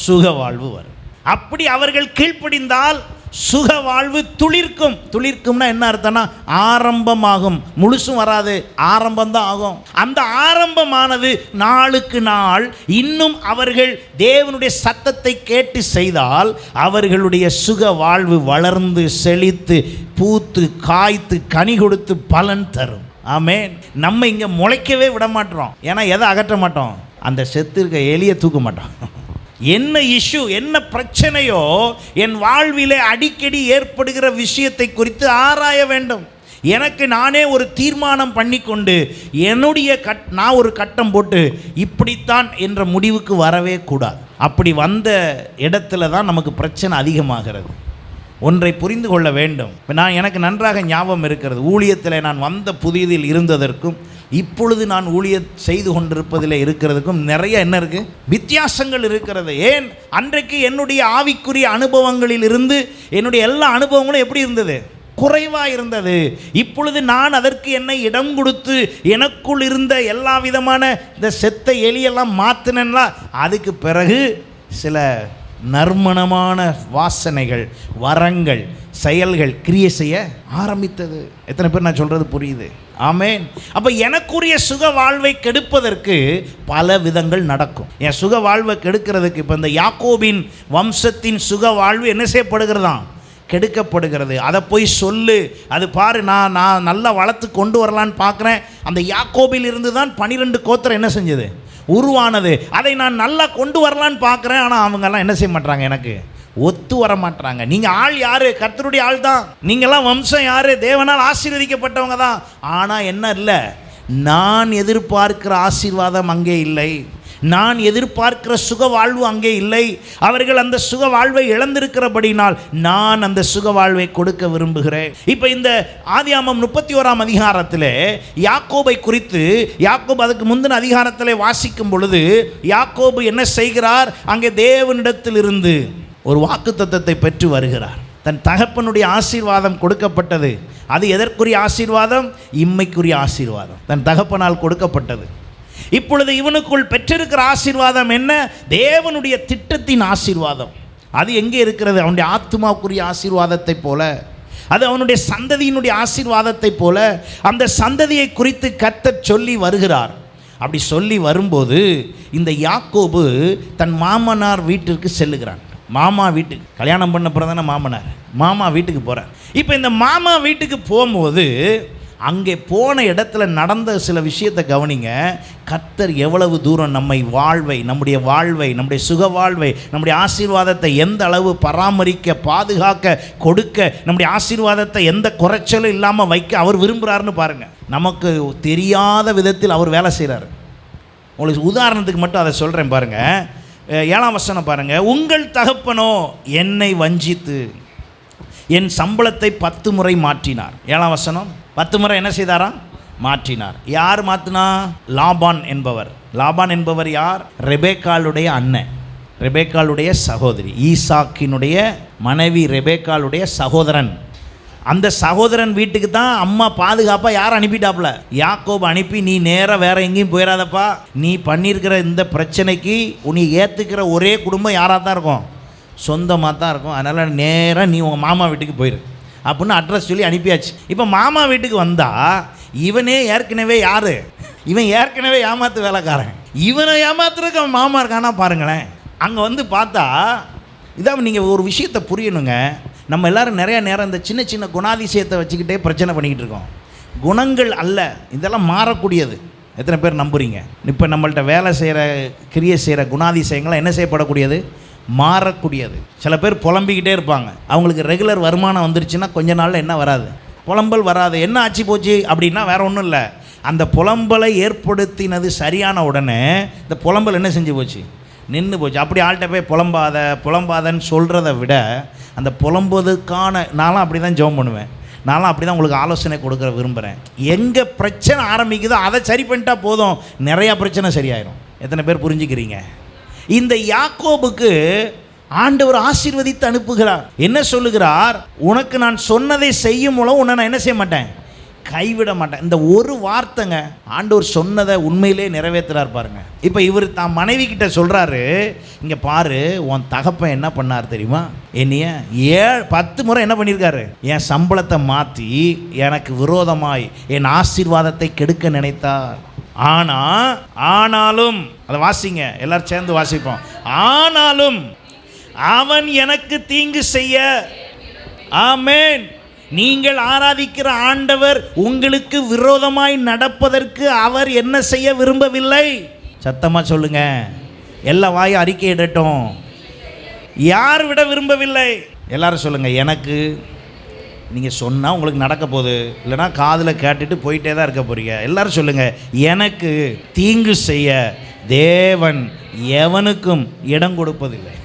சுக வாழ்வு வரும். அப்படி அவர்கள் கீழ்ப்படிந்தால் சுக வாழ்வு துளிர்க்கும். துளிர்க்கும்னா என்ன அர்த்தம்னா ஆரம்பமாகும். முழுசும் வராது, ஆரம்பம்தான் ஆகும். அந்த ஆரம்பமானது நாளுக்கு நாள் இன்னும் அவர்கள் தேவனுடைய சத்தத்தை கேட்டு செய்தால் அவர்களுடைய சுக வாழ்வு வளர்ந்து செழித்து பூத்து காய்த்து கனி கொடுத்து பலன் தரும். ஆமென். நம்ம இங்கே முளைக்கவே விட மாட்டோம். ஏன்னா எதை அகற்ற மாட்டோம்? அந்த செத்து இருக்க எலியை தூக்க மாட்டோம். என்ன இஷ்யூ, என்ன பிரச்சனையோ என் வாழ்விலே அடிக்கடி ஏற்படுகிற விஷயத்தை குறித்து ஆராய வேண்டும். எனக்கு நானே ஒரு தீர்மானம் பண்ணிக்கொண்டு என்னுடைய நான் ஒரு கட்டம் போட்டு இப்படித்தான் என்ற முடிவுக்கு வரவே கூடாது. அப்படி வந்த இடத்துல தான் நமக்கு பிரச்சனை அதிகமாகிறது. ஒன்றை புரிந்து கொள்ள வேண்டும். எனக்கு நன்றாக ஞாபகம் இருக்கிறது, ஊழியத்தில் நான் வந்த புதியதில் இருந்ததற்கும் இப்பொழுது நான் ஊழியம் செய்து கொண்டிருப்பதில் இருக்கிறதுக்கும் நிறைய என்ன இருக்குது, வித்தியாசங்கள் இருக்கிறது. ஏன், அன்றைக்கு என்னுடைய ஆவிக்குரிய அனுபவங்களில் இருந்து என்னுடைய எல்லா அனுபவங்களும் எப்படி இருந்தது? குறைவாக இருந்தது. இப்பொழுது நான் அதற்கு என்னை இடம் கொடுத்து எனக்குள் இருந்த எல்லா விதமான இந்த செத்த எலியெல்லாம் மாற்றினேன்னா அதுக்கு பிறகு சில நறுமணமான வாசனைகள், வரங்கள், செயல்கள் கிரியை செய்ய ஆரம்பித்தது. எத்தனை பேர் நான் சொல்கிறது புரியுது? ஆமென். அப்போ எனக்குரிய சுக வாழ்வை கெடுப்பதற்கு பல விதங்கள் நடக்கும். என் சுக வாழ்வை கெடுக்கிறதுக்கு இப்போ இந்த யாக்கோபின் வம்சத்தின் சுக வாழ்வு என்ன செய்யப்படுகிறதாம்? கெடுக்கப்படுகிறது. அதை போய் சொல்லு, அது பாரு, நான் நல்லா வளர்த்து கொண்டு வரலான்னு பார்க்குறேன். அந்த யாக்கோபில் இருந்து தான் 12 கோத்திரம் என்ன செஞ்சது, உருவானது. அதை நான் நல்லா கொண்டு வரலான்னு பார்க்குறேன். ஆனால் அவங்கெல்லாம் என்ன செய்ய மாட்டாங்க, எனக்கு ஒத்து வர மாட்டாங்க. நீங்கள் ஆள் யார்? கர்த்தருடைய ஆள் தான். நீங்கள்லாம் வம்சம் யார்? தேவனால் ஆசீர்வதிக்கப்பட்டவங்க தான். ஆனால் என்ன இல்லை, நான் எதிர்பார்க்கிற ஆசீர்வாதம் அங்கே இல்லை. நான் எதிர்பார்க்கிற சுக வாழ்வு அங்கே இல்லை. அவர்கள் அந்த சுக வாழ்வை இழந்திருக்கிறபடினால் நான் அந்த சுக வாழ்வை கொடுக்க விரும்புகிறேன். இப்போ இந்த ஆதியாகமம் 31ஆம் அதிகாரத்தில் யாக்கோபை குறித்து, யாக்கோபு அதுக்கு முந்தின அதிகாரத்தில் வாசிக்கும் பொழுது யாக்கோபு என்ன செய்கிறார்? அங்கே தேவனிடத்திலிருந்து ஒரு வாக்குத்தத்தத்தை பெற்று வருகிறார். தன் தகப்பனுடைய ஆசீர்வாதம் கொடுக்கப்பட்டது. அது எதற்குரிய ஆசீர்வாதம்? இம்மைக்குரிய ஆசீர்வாதம், தன் தகப்பனால் கொடுக்கப்பட்டது. இப்பொழுது இவனுக்குள் பெற்றிருக்கிற ஆசீர்வாதம் என்ன? தேவனுடைய திட்டத்தின் ஆசீர்வாதம். அது எங்கே இருக்கிறது? அவனுடைய ஆத்துமாவுக்குரிய ஆசீர்வாதத்தை போல, அது அவனுடைய சந்ததியினுடைய ஆசீர்வாதத்தை போல அந்த சந்ததியை குறித்து கர்த்தர் சொல்லி வருகிறார். அப்படி சொல்லி வரும்போது இந்த யாக்கோபு தன் மாமனார் வீட்டிற்கு செல்லுகிறான். மாமா வீட்டுக்கு, கல்யாணம் பண்ண பிறந்தானே மாமனார், மாமா வீட்டுக்கு போகிறார். இப்போ இந்த மாமா வீட்டுக்கு போகும்போது அங்கே போன இடத்துல நடந்த சில விஷயத்தை கவனிங்க. கர்த்தர் எவ்வளவு தூரம் நம்முடைய வாழ்வை, நம்முடைய சுக வாழ்வை, நம்முடைய ஆசீர்வாதத்தை எந்த அளவு பராமரிக்க, பாதுகாக்க, கொடுக்க, நம்முடைய ஆசீர்வாதத்தை எந்த குறைச்சலும் இல்லாமல் வைக்க அவர் விரும்புகிறாருன்னு பாருங்கள். நமக்கு தெரியாத விதத்தில் அவர் வேலை செய்கிறார். உங்களுக்கு உதாரணத்துக்கு மட்டும் அதை சொல்கிறேன் பாருங்கள். 7ஆம் வசனம் பாருங்கள். உங்கள் தகப்பனோ என்னை வஞ்சித்து என் சம்பளத்தை 10 முறை மாற்றினார். 7ஆம் வசனம், 10 முறை என்ன செய்தாராம்? மாற்றினார். யார் மாற்றினா? லாபான் என்பவர். லாபான் என்பவர் யார்? ரெபேக்காளுடைய அண்ணன். ரெபேக்காளுடைய சகோதரி, ஈசாக்கினுடைய மனைவி ரெபேக்காளுடைய சகோதரன். அந்த சகோதரன் வீட்டுக்கு தான் அம்மா பாதுகாப்பாக யார் அனுப்பிட்டாப்புல? யாக்கோபு அனுப்பி, நீ நேராக வேற எங்கேயும் போயிடாதப்பா, நீ பண்ணியிருக்கிற இந்த பிரச்சனைக்கு உன்னை ஏற்றுக்கிற ஒரே குடும்பம் யாராக தான் இருக்கும்? சொந்தமாக தான் இருக்கும். அதனால் நேராக நீ உங்கள் மாமா வீட்டுக்கு போயிரு அப்படின்னு அட்ரஸ் சொல்லி அனுப்பியாச்சு. இப்போ மாமா வீட்டுக்கு வந்தால் இவனே ஏற்கனவே யார்? இவன் ஏற்கனவே ஏமாத்து வேலைக்காரன். இவனை ஏமாத்துறதுக்கு அவன் மாமா இருக்கானா பாருங்களேன். அங்கே வந்து பார்த்தா இதான் நீங்கள் ஒரு விஷயத்தை புரியணுங்க. நம்ம எல்லோரும் நிறைய நேரம் இந்த சின்ன சின்ன குணாதிசயத்தை வச்சுக்கிட்டே பிரச்சனை பண்ணிக்கிட்டு இருக்கோம். குணங்கள் அல்ல, இதெல்லாம் மாறக்கூடியது. எத்தனை பேர் நம்புறீங்க? இப்போ நம்மள்ட்ட வேலை செய்கிற கிரியை செய்கிற குணாதிசயங்கள்லாம் என்ன செய்யப்படக்கூடியது? மாறக்கூடியது. சில பேர் புலம்பிக்கிட்டே இருப்பாங்க. அவங்களுக்கு ரெகுலர் வருமானம் வந்துருச்சுன்னா கொஞ்ச நாளில் என்ன வராது? புலம்பல் வராது. என்ன ஆச்சு போச்சு அப்படின்னா வேறு ஒன்றும் இல்லை, அந்த புலம்பலை ஏற்படுத்தினது சரியான உடனே இந்த புலம்பல் என்ன செஞ்சு போச்சு? நின்று போச்சு. அப்படி ஆள்கிட்ட போய் புலம்பாதன்னு சொல்கிறத விட அந்த புலம்புவதற்கான நான்லாம் அப்படி தான் ஜெபம் பண்ணுவேன். நான்லாம் அப்படி தான் உங்களுக்கு ஆலோசனை கொடுக்க விரும்புகிறேன். எங்கே பிரச்சனை ஆரம்பிக்குதோ அதை சரி பண்ணிட்டா போதும், நிறையா பிரச்சனை சரியாயிடும். எத்தனை பேர் புரிஞ்சுக்கிறீங்க? இந்த யாக்கோபுக்கு ஆண்டவர் ஆசீர்வதித்து அனுப்புகிறார். என்ன சொல்லுகிறார்? உனக்கு நான் சொன்னதை செய்யும் மூலம் உன்னை நான் என்ன செய்ய மாட்டேன்? கைவிட மாட்டேன். இந்த ஒரு வார்த்தைங்க ஆண்டவர் சொன்னதை உண்மையிலே நிறைவேற்றுறார் பாருங்க. இப்போ இவர் தான் மனைவி கிட்ட சொல்கிறாரு, இங்கே பாரு, உன் தகப்பன் என்ன பண்ணார் தெரியுமா? என்னைய 10 முறை என்ன பண்ணியிருக்காரு? என் சம்பளத்தை மாற்றி எனக்கு விரோதமாய் என் ஆசீர்வாதத்தை கெடுக்க நினைத்தார். ஆனாலும் அதை வாசிங்க, எல்லாரும் சேர்ந்து வாசிப்போம். ஆனாலும் அவன் எனக்கு தீங்கு செய்ய, ஆமென், நீங்கள் ஆராதிக்கிற ஆண்டவர் உங்களுக்கு விரோதமாய் நடப்பதற்கு அவர் என்ன செய்ய விரும்பவில்லை. சத்தமாக சொல்லுங்க, எல்லா வாயும் அறிக்கையிடட்டும். யார் விட விரும்பவில்லை? எல்லாரும் சொல்லுங்க. எனக்கு நீங்கள் சொன்னால் உங்களுக்கு நடக்க போகுது, இல்லைனா காதில் கேட்டுட்டு போயிட்டே தான் இருக்க போறீங்க. எல்லாரும் சொல்லுங்கள், எனக்கு தீங்கு செய்ய தேவன் எவனுக்கும் இடம் கொடுப்பதில்லை.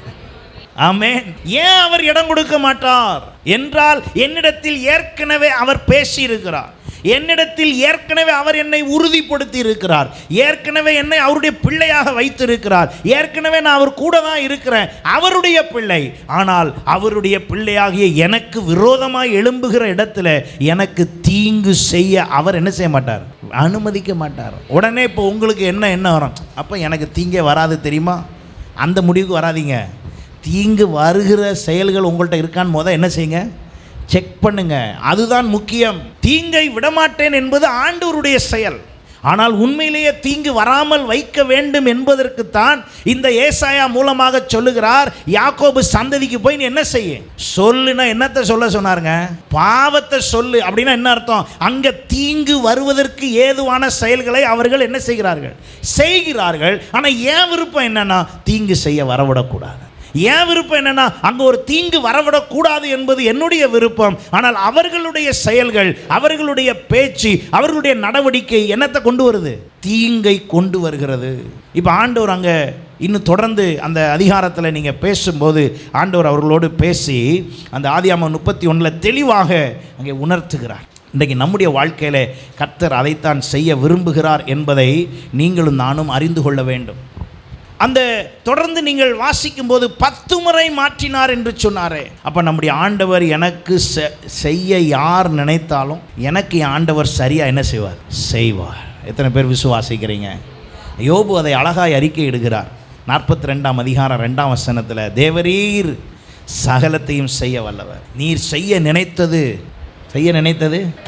ஆமென். ஏன் அவர் இடம் கொடுக்க மாட்டார் என்றால், என்னிடத்தில் ஏற்கனவே அவர் பேசி இருக்கிறார், என்னிடத்தில் ஏற்கனவே அவர் என்னை உறுதிப்படுத்தி இருக்கிறார், ஏற்கனவே என்னை அவருடைய பிள்ளையாக வைத்திருக்கிறார், ஏற்கனவே நான் அவர் கூட தான் இருக்கிறேன், அவருடைய பிள்ளை. ஆனால் அவருடைய பிள்ளையாகிய எனக்கு விரோதமாக எழும்புகிற இடத்துல எனக்கு தீங்கு செய்ய அவர் என்ன செய்ய மாட்டார்? அனுமதிக்க மாட்டார். உடனே இப்போ உங்களுக்கு என்ன வரும்? அப்போ எனக்கு தீங்கே வராது தெரியுமா? அந்த முடிவுக்கு வராதீங்க. தீங்கு வருகிற செயல்கள் உங்கள்கிட்ட இருக்கான்னு என்ன செய்யுங்க? செக் பண்ணுங்க. அதுதான் முக்கியம். தீங்கை விடமாட்டேன் என்பது ஆண்டவருடைய செயல். ஆனால் உண்மையிலேயே தீங்கு வராமல் வைக்க வேண்டும் என்பதற்குத்தான் இந்த ஏசாயா மூலமாக சொல்லுகிறார், யாக்கோபு சந்ததிக்கு போய் நீ என்ன செய்ய சொல்லுனா என்னத்தை சொல்ல சொன்னாருங்க? பாவத்தை சொல்லு. அப்படின்னா என்ன அர்த்தம்? அங்க தீங்கு வருவதற்கு ஏதுவான செயல்களை அவர்கள் என்ன செய்கிறார்கள். ஆனால் ஏன் விருப்பம் என்னன்னா, தீங்கு செய்ய வரவிடக்கூடாது. ஏன் விருப்பம் என்னன்னா, அங்கே ஒரு தீங்கு வரவிடக்கூடாது என்பது என்னுடைய விருப்பம். ஆனால் அவர்களுடைய செயல்கள், அவர்களுடைய பேச்சு, அவர்களுடைய நடவடிக்கை என்னத்தை கொண்டு வருது? தீங்கை கொண்டு வருகிறது. இப்போ ஆண்டவர் அங்கே இன்னும் தொடர்ந்து அந்த அதிகாரத்தில் நீங்கள் பேசும்போது ஆண்டவர் அவர்களோடு பேசி அந்த ஆதியாகமம் 31 தெளிவாக அங்கே உணர்த்துகிறார். இன்றைக்கு நம்முடைய வாழ்க்கையில் கர்த்தர் அதைத்தான் செய்ய விரும்புகிறார் என்பதை நீங்களும் நானும் அறிந்து கொள்ள வேண்டும். அந்த தொடர்ந்து நீங்கள் வாசிக்கும் போது 10 முறை மாற்றினார் என்று சொன்னாரே. அப்போ நம்முடைய ஆண்டவர் எனக்கு செய்ய யார் நினைத்தாலும் எனக்கு என் ஆண்டவர் சரியாக என்ன செய்வார். எத்தனை பேர் விசுவாசிக்கிறீங்க? யோபு அதை அழகாய் அறிக்கை இடுகிறார். 42ஆம் அதிகாரம் 2ஆம் வசனத்தில், தேவரீர் சகலத்தையும் செய்ய வல்லவர், நீர் செய்ய நினைத்தது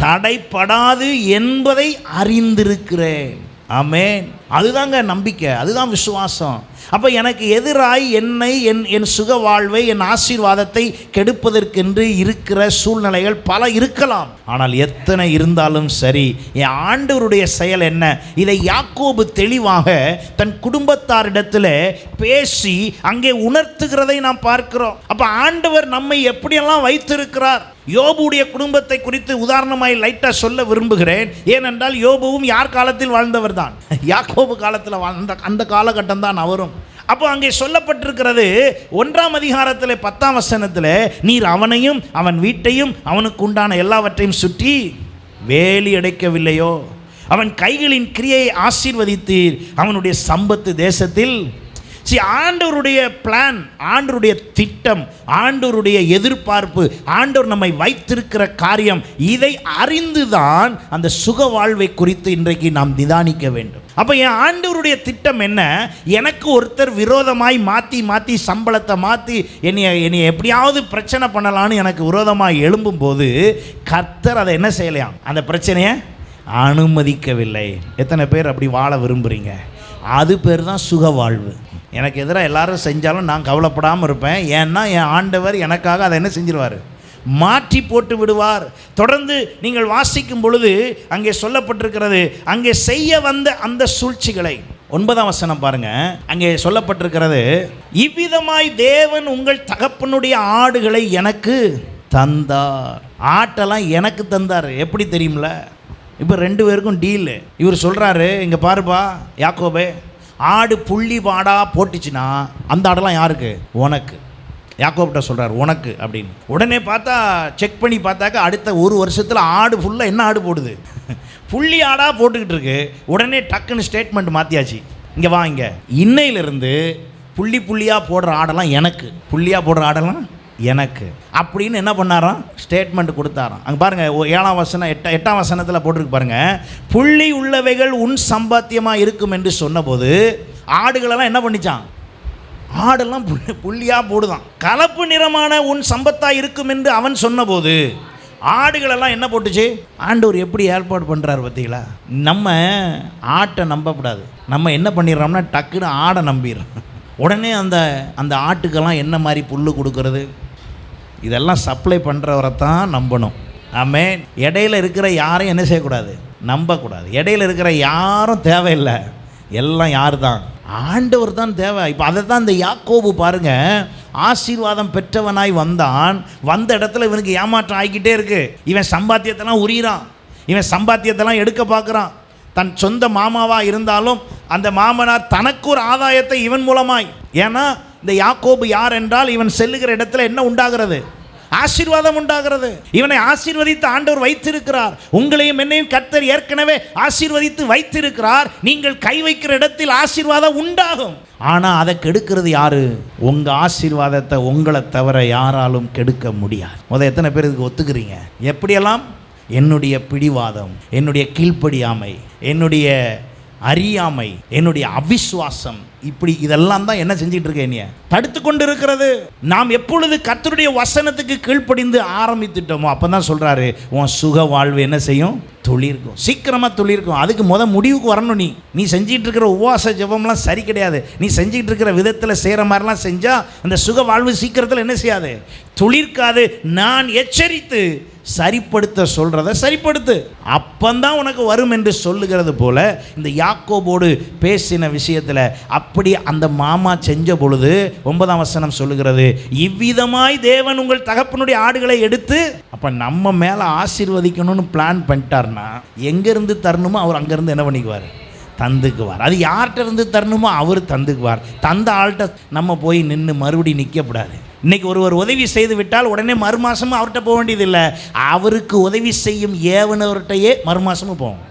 தடைப்படாது என்பதை அறிந்திருக்கிறேன். ஆமென். அதுதாங்க நம்பிக்கை, அதுதான் விசுவாசம். அப்போ எனக்கு எதிராய் என்னை என் சுக வாழ்வை, என் ஆசீர்வாதத்தை கெடுப்பதற்கென்று இருக்கிற சூழ்நிலைகள் பல இருக்கலாம். ஆனால் எத்தனை இருந்தாலும் சரி, என் ஆண்டவருடைய செயல் என்ன? இதை யாக்கோபு தெளிவாக தன் குடும்பத்தாரிடத்தில் பேசி அங்கே உணர்த்துகிறதை நாம் பார்க்கிறோம். அப்போ ஆண்டவர் நம்மை எப்படியெல்லாம் வைத்திருக்கிறார். யோபுடைய குடும்பத்தை குறித்து உதாரணமாய் லைட்டாக சொல்ல விரும்புகிறேன். ஏனென்றால் யோபுவும் யார் காலத்தில் வாழ்ந்தவர் தான்? யாக்கோபு காலத்தில் வாழ்ந்த அந்த காலகட்டம் தான் அவரும். அப்போ அங்கே சொல்லப்பட்டிருக்கிறது 1ஆம் அதிகாரத்தில் 10ஆம் வசனத்தில், நீர் அவனையும் அவன் வீட்டையும் அவனுக்கு உண்டான எல்லாவற்றையும் சுற்றி வேலி அடைக்கவில்லையோ, அவன் கைகளின் கிரியையை ஆசீர்வதித்தீர், அவனுடைய சம்பத்து தேசத்தில் ஆண்டவருடைய பிளான், ஆண்டவருடைய திட்டம், ஆண்டவருடைய எதிர்பார்ப்பு, ஆண்டவர் நம்மை வைத்திருக்கிற காரியம், இதை அறிந்துதான் அந்த சுக வாழ்வை குறித்து இன்றைக்கு நாம் நிதானிக்க வேண்டும். அப்போ என் ஆண்டவருடைய திட்டம் என்ன? எனக்கு ஒருத்தர் விரோதமாய் மாற்றி சம்பளத்தை மாற்றி என்னை எப்படியாவது பிரச்சனை பண்ணலான்னு எனக்கு விரோதமாக எழும்பும் போது கர்த்தர் அதை என்ன செய்யலையாம்? அந்த பிரச்சனையை அனுமதிக்கவில்லை. எத்தனை பேர் அப்படி வாழ விரும்புகிறீங்க? அது பேர் தான் சுக வாழ்வு. எனக்கு எதிராக எல்லாரும் செஞ்சாலும் நான் கவலைப்படாமல் இருப்பேன். ஏன்னா என் ஆண்டவர் எனக்காக அதை என்ன செஞ்சிருவார்? மாற்றி போட்டு விடுவார். தொடர்ந்து நீங்கள் வாசிக்கும் பொழுது அங்கே சொல்லப்பட்டிருக்கிறது, அங்கே செய்ய வந்த அந்த சூழ்ச்சிகளை 9ஆம் வசனம் பாருங்க. அங்கே சொல்லப்பட்டிருக்கிறது, இவ்விதமாய் தேவன் உங்கள் தகப்பனுடைய ஆடுகளை எனக்கு தந்தார். ஆட்டெல்லாம் எனக்கு தந்தார். எப்படி தெரியுமில்ல? இப்போ 2 பேருக்கும் டீல். இவர் சொல்கிறாரு, இங்கே பாருப்பா யாக்கோபே, ஆடு புள்ளி பாடாக போட்டுச்சுன்னா அந்த ஆடெல்லாம் யாருக்கு? உனக்கு. யாக்கோப்கிட்ட சொல்கிறார் உனக்கு அப்படின்னு. உடனே பார்த்தா செக் பண்ணி பார்த்தாக்கா அடுத்த 1 வருஷத்தில் ஆடு ஃபுல்லாக என்ன ஆடு போடுது? புள்ளி ஆடாக போட்டுக்கிட்டு இருக்கு. உடனே டக்குன்னு ஸ்டேட்மெண்ட் மாற்றியாச்சு. இங்கே வா, இங்கே இன்னையிலிருந்து புள்ளியாக போடுற ஆடெல்லாம் எனக்கு, புள்ளியாக போடுற ஆடெல்லாம் எனக்கு அப்படின்னு என்ன பண்ணாராம்? ஸ்டேட்மெண்ட் கொடுத்தாராம். அங்கே பாருங்கள் 7ஆம் வசனம் 8ஆம் வசனத்தில் போட்டிருக்கு பாருங்கள். புள்ளி உள்ளவைகள் உன் சம்பாத்தியமாக இருக்கும் என்று சொன்னபோது ஆடுகளெல்லாம் என்ன பண்ணிச்சான்? ஆடெல்லாம் புள்ளியாக போடுதான். கலப்பு நிறமான உன் சம்பத்தாக இருக்கும் என்று அவன் சொன்னபோது ஆடுகளெல்லாம் என்ன போட்டுச்சு? ஆண்டவர் எப்படி ஏற்பாடு பண்ணுறாரு பார்த்தீங்களா? நம்ம ஆட்டை நம்பக்கூடாது. நம்ம என்ன பண்ணிடுறோம்னா டக்குன்னு ஆடை நம்பிடுறோம். உடனே அந்த ஆட்டுக்கெல்லாம் என்ன மாதிரி புல் கொடுக்கறது, இதெல்லாம் சப்ளை பண்ணுறவரை தான் நம்பணும். ஆமென். இடையில இருக்கிற யாரையும் என்ன செய்யக்கூடாது? நம்பக்கூடாது. இடையில இருக்கிற யாரும் தேவையில்லை. எல்லாம் யார் தான்? ஆண்டவர் தான் தேவை. இப்போ அதை தான் இந்த யாக்கோபு பாருங்க, ஆசீர்வாதம் பெற்றவனாய் வந்தான். வந்த இடத்துல இவனுக்கு ஏமாற்றம் ஆகிக்கிட்டே இருக்கு. இவன் சம்பாத்தியத்தெல்லாம் உரியிறான், இவன் சம்பாத்தியத்தெல்லாம் எடுக்க பார்க்குறான். தன் சொந்த மாமாவாக இருந்தாலும் அந்த மாமனார் தனக்கு ஒரு ஆதாயத்தை இவன் மூலமாய். ஏன்னா இந்த யாக்கோபு யார் என்றால், இவன் செல்லுகிற இடத்துல என்ன உண்டாகிறது? ஆசீர்வாதம் உண்டாகிறது. இவனை ஆசீர்வதித்து ஆண்டவர் வைத்திருக்கிறார். உங்களையும் என்னையும் கர்த்தர் ஏற்கனவே ஆசீர்வதித்து வைத்திருக்கிறார். நீங்கள் கை வைக்கிற இடத்தில் ஆசீர்வாதம் உண்டாகும். ஆனால் அதை கெடுக்கிறது யாரு? உங்கள் ஆசீர்வாதத்தை உங்களை தவிர யாராலும் கெடுக்க முடியாது. எத்தனை பேர் இதுக்கு ஒத்துக்கிறீங்க? எப்படியெல்லாம்? என்னுடைய பிடிவாதம், என்னுடைய கீழ்ப்படியாமை, என்னுடைய அறியாமை, என்னுடைய அவிசுவாசம், இப்படி இதெல்லாம் தான் என்ன செஞ்சிட்டு இருக்கேன்? என்னைய தடுத்து கொண்டு இருக்கிறது. நாம் எப்பொழுது கர்த்தருடைய வசனத்துக்கு கீழ்ப்படிந்து ஆரம்பித்துட்டோமோ அப்போ தான் சொல்கிறாரு, உன் சுக வாழ்வு என்ன செய்யும்? துளிர்க்கும். சீக்கிரமாக துளிர்க்கும். அதுக்கு முடிவுக்கு வரணும். நீ செஞ்சிட்டு இருக்கிற உபவாச ஜெபம்லாம் சரி கிடையாது. நீ செஞ்சிட்டு இருக்கிற விதத்தில் செய்கிற மாதிரிலாம் செஞ்சால் அந்த சுக வாழ்வு சீக்கிரத்தில் என்ன செய்யாது? துளிர்க்காது. நான் எச்சரித்து சரிப்படுத்த சொல்கிறத சரிப்படுத்து, அப்பந்தான் உனக்கு வரும் என்று சொல்லுகிறது போல இந்த யாக்கோபோடு பேசின விஷயத்தில் அப்படி அந்த மாமா செஞ்ச பொழுது 9ஆம் வசனம் சொல்லுகிறது, இவ்விதமாய் தேவன் உங்கள் தகப்பனுடைய ஆடுகளை எடுத்து. அப்போ நம்ம மேலே ஆசீர்வதிக்கணும்னு பிளான் பண்ணிட்டார்னா எங்கேருந்து தரணுமோ அவர் அங்கேருந்து என்ன பண்ணிக்குவார்? தந்துக்குவார். அது யார்கிட்ட இருந்து தரணுமோ அவர் தந்துக்குவார். தந்த ஆள்கிட்ட நம்ம போய் நின்று மறுபடியும் நிற்கக்கூடாது. இன்றைக்கி ஒருவர் உதவி செய்து விட்டால் உடனே மறுமாசமும் அவர்கிட்ட போக வேண்டியதில்லை. அவருக்கு உதவி செய்யும் ஏவனவர்கிட்டையே மறுமாசமும் போவோம்.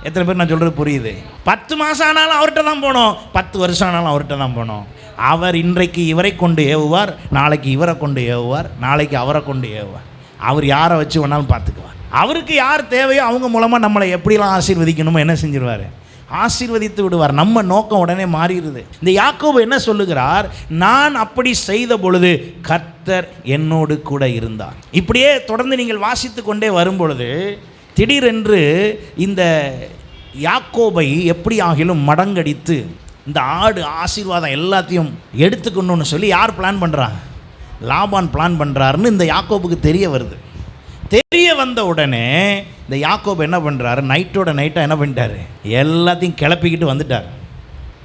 எத்தனை பேர் நான் சொல்கிறது புரியுது? 10 மாதம் ஆனாலும் அவர்கிட்ட தான் போனோம், 10 வருஷம் ஆனாலும் அவர்கிட்ட தான் போனோம். அவர் இன்றைக்கு இவரை கொண்டு ஏவுவார், நாளைக்கு இவரை கொண்டு ஏவுவார், நாளைக்கு அவரை கொண்டு ஏவுவார். அவர் யாரை வச்சு வேணாலும் பார்த்துக்குவார். அவருக்கு யார் தேவையோ அவங்க மூலமாக நம்மளை எப்படிலாம் ஆசீர்வதிக்கணுமோ என்ன செஞ்சிருவார்? ஆசீர்வதித்து விடுவார். நம்ம நோக்கம் உடனே மாறிடுது. இந்த யாக்கோபு என்ன சொல்லுகிறார்? நான் அப்படி செய்த பொழுது கர்த்தர் என்னோடு கூட இருந்தார். இப்படியே தொடர்ந்து நீங்கள் வாசித்து கொண்டே வரும்பொழுது திடீரென்று இந்த யாக்கோபை எப்படி ஆகிலும் மடங்கடித்து இந்த ஆடு ஆசீர்வாதம் எல்லாத்தையும் எடுத்துக்கணும்னு சொல்லி யார் பிளான் பண்ணுறாங்க? லாபான் பிளான் பண்ணுறாருன்னு இந்த யாக்கோபுக்கு தெரிய வருது. தெரிய வந்த உடனே இந்த யாக்கோபு என்ன பண்ணுறாரு? நைட்டோட நைட்டாக என்ன பண்ணிட்டாரு? எல்லாத்தையும் கிளப்பிக்கிட்டு வந்துட்டார்.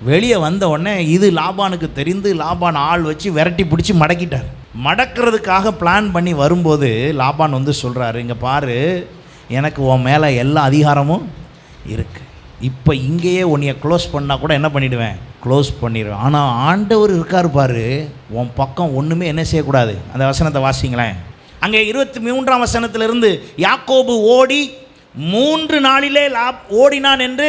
வெளியே வந்த உடனே இது லாபானுக்கு தெரிந்து லாபான் ஆள் வச்சு விரட்டி பிடிச்சி மடக்கிட்டார். மடக்கிறதுக்காக பிளான் பண்ணி வரும்போது லாபான் வந்து சொல்கிறாரு, இங்கே பாரு, எனக்கு உன் மேலே எல்லா அதிகாரமும் இருக்குது. இப்போ இங்கேயே உன்னைய க்ளோஸ் பண்ணால் கூட என்ன பண்ணிவிடுவேன்? க்ளோஸ் பண்ணிடுவேன். ஆனால் ஆண்டவர் இருக்கார் பாரு, உன் பக்கம் ஒன்றுமே என்ன செய்யக்கூடாது. அந்த வசனத்தை வாசிங்களேன். அங்கே 23ஆம் வசனத்திலிருந்து யாக்கோபு ஓடி 3 நாளிலே ஓடினான் என்று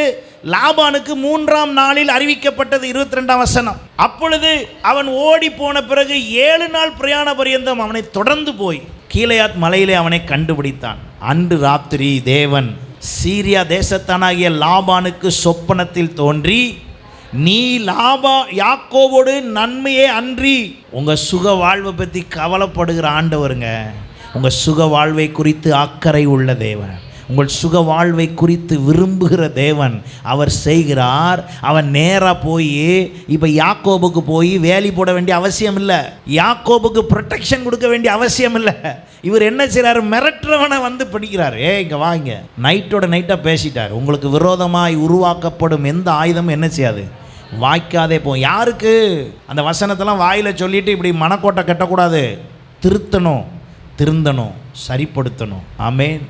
லாபானுக்கு 3ஆம் நாளில் அறிவிக்கப்பட்டது. 22ஆம் வசனம். அப்பொழுது அவன் ஓடி போன பிறகு 7 நாள் பிரயாண பரியந்தம் அவனை தொடர்ந்து போய் கீலேயாத் மலையிலே அவனை கண்டுபிடித்தான். அன்று ராத்திரி தேவன் சீரியா தேசத்தானாகிய லாபானுக்கு சொப்பனத்தில் தோன்றி, நீ யாக்கோவோடு நன்மையே அன்றி, உங்க சுக வாழ்வை பற்றி கவலைப்படுகிற ஆண்டவருங்க. உங்க சுக வாழ்வை குறித்து அக்கறை உள்ள தேவன், உங்கள் சுக வாழ்வை குறித்து விரும்புகிற தேவன். அவர் செய்கிறார். அவன் நேராக போய் இப்போ யாக்கோபுக்கு போய் வேலி போட வேண்டிய அவசியம் இல்லை, யாக்கோபுக்கு ப்ரொடெக்ஷன் கொடுக்க வேண்டிய அவசியம் இல்லை. இவர் என்ன செய்கிறார்? மிரட்டுறவனை வந்து பிடிக்கிறார். இங்கே வாங்க, நைட்டோட நைட்டாக பேசிட்டார். உங்களுக்கு விரோதமாய் உருவாக்கப்படும் எந்த ஆயுதமும் என்ன செய்யாது, வாய்க்காதே போகும். யாருக்கு? அந்த வசனத்தெல்லாம் வாயில் சொல்லிட்டு இப்படி மனக்கோட்டை கட்டக்கூடாது. திருந்தணும், சரிப்படுத்தணும். ஆமென்.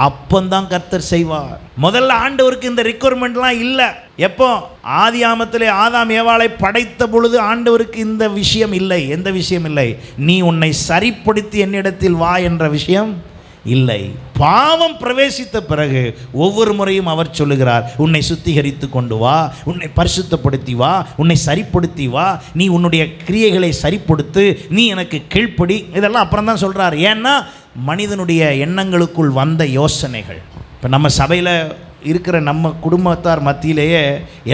அப்பந்தான் கர்த்தர் செய்வார். முதல்ல ஆண்டவருக்கு இந்த ரிக்வயர்மெண்ட்லாம் இல்லை. எப்போ? ஆதியாமத்திலே ஆதாம் ஏவாளை படைத்த பொழுது ஆண்டவருக்கு இந்த விஷயம் இல்லை. எந்த விஷயம் இல்லை? நீ உன்னை சரிப்படுத்தி என்னிடத்தில் வா என்ற விஷயம் இல்லை. பாவம் பிரவேசித்த பிறகு ஒவ்வொரு முறையும் அவர் சொல்லுகிறார், உன்னை சுத்திகரித்து கொண்டு வா, உன்னை பரிசுத்தப்படுத்தி வா, உன்னை சரிப்படுத்தி வா, நீ உன்னுடைய கிரியைகளை சரிப்படுத்து, நீ எனக்கு கீழ்ப்படி. இதெல்லாம் அப்புறம் தான் சொல்கிறார். ஏன்னா மனிதனுடைய எண்ணங்களுக்குள் வந்த யோசனைகள். இப்போ நம்ம சபையில் இருக்கிற நம்ம குடும்பத்தார் மத்தியிலேயே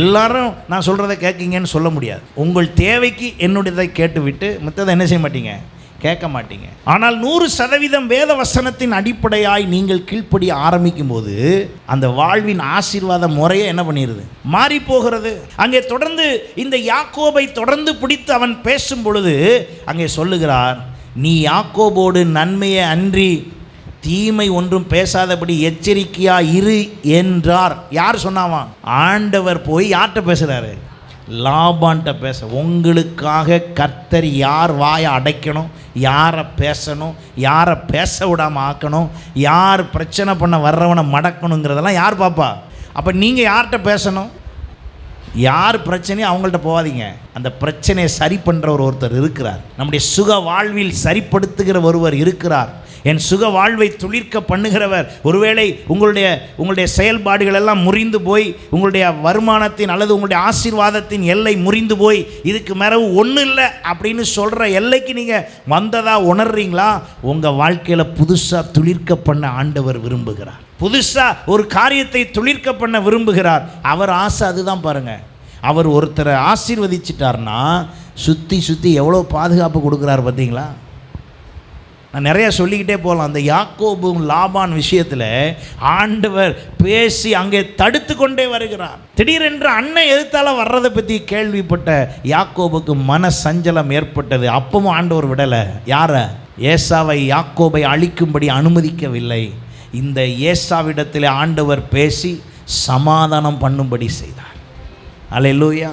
எல்லாரும் நான் சொல்கிறத கேட்குங்கன்னு சொல்ல முடியாது. உங்கள் தேவைக்கு என்னுடையதை கேட்டுவிட்டு மற்றதை என்ன செய்ய மாட்டீங்க, கேட்க மாட்டீங்க. ஆனால் 100% வேத வசனத்தின் அடிப்படையாய் நீங்கள் கீழ்ப்படி ஆரம்பிக்கும் போது அந்த வாழ்வின் ஆசீர்வாத முறையை என்ன பண்ணிடுது, மாறி போகிறது. அங்கே தொடர்ந்து இந்த யாக்கோபை தொடர்ந்து பிடித்து அவன் பேசும் பொழுது அங்கே சொல்லுகிறார், நீ யாக்கோபோடு நன்மையை அன்றி தீமை ஒன்றும் பேசாதபடி எச்சரிக்கையா இரு என்றார். யார் சொன்னாவா? ஆண்டவர் போய் யார்கிட்ட பேசுகிறாரு? லாபான்ட்ட பேச. உங்களுக்காக கர்த்தர் யார் வாயை அடைக்கணும், யாரை பேசணும், யாரை பேச விடாமல் ஆக்கணும், யார் பிரச்சனை பண்ண வர்றவனை மடக்கணுங்கிறதெல்லாம் யார் பாப்பா? அப்போ நீங்கள் யார்கிட்ட பேசணும்? யார் பிரச்சனையும் அவங்கள்ட்ட போகாதீங்க. அந்த பிரச்சனையை சரி பண்ணுறவர் ஒருத்தர் இருக்கிறார். நம்முடைய சுக வாழ்வில் சரிப்படுத்துகிற ஒருவர் இருக்கிறார். என் சுக வாழ்வை துளிர்க்க பண்ணுகிறவர். ஒருவேளை உங்களுடைய செயல்பாடுகள் எல்லாம் முறிந்து போய், உங்களுடைய வருமானத்தின் அல்லது உங்களுடைய ஆசீர்வாதத்தின் எல்லை முறிந்து போய், இதுக்கு மேறவு ஒன்றும் இல்லை அப்படின்னு சொல்கிற எல்லைக்கு நீங்கள் வந்ததாக உணர்றீங்களா? உங்கள் வாழ்க்கையில் புதுசாக துளிர்க்க பண்ண ஆண்டவர் விரும்புகிறார். புதுசாக ஒரு காரியத்தை துளிர்க்க பண்ண விரும்புகிறார். அவர் ஆசை அதுதான் பாருங்கள். அவர் ஒருத்தரை ஆசீர்வதிச்சிட்டார்னா சுற்றி எவ்வளோ பாதுகாப்பு கொடுக்குறார் பார்த்தீங்களா? நான் நிறையா சொல்லிக்கிட்டே போகலாம். அந்த யாக்கோபும் லாபான் விஷயத்தில் ஆண்டவர் பேசி அங்கே தடுத்து கொண்டே வருகிறார். திடீரென்று அண்ணன் எதிர்த்தால வர்றதை பற்றி கேள்விப்பட்ட யாக்கோபுக்கு மன சஞ்சலம் ஏற்பட்டது. அப்பவும் ஆண்டவர் விடலை. யாரை? ஏசாவை, யாக்கோபை அழிக்கும்படி அனுமதிக்கவில்லை. இந்த ஏசாவிடத்தில் ஆண்டவர் பேசி சமாதானம் பண்ணும்படி செய்தார். அல்லேலூயா.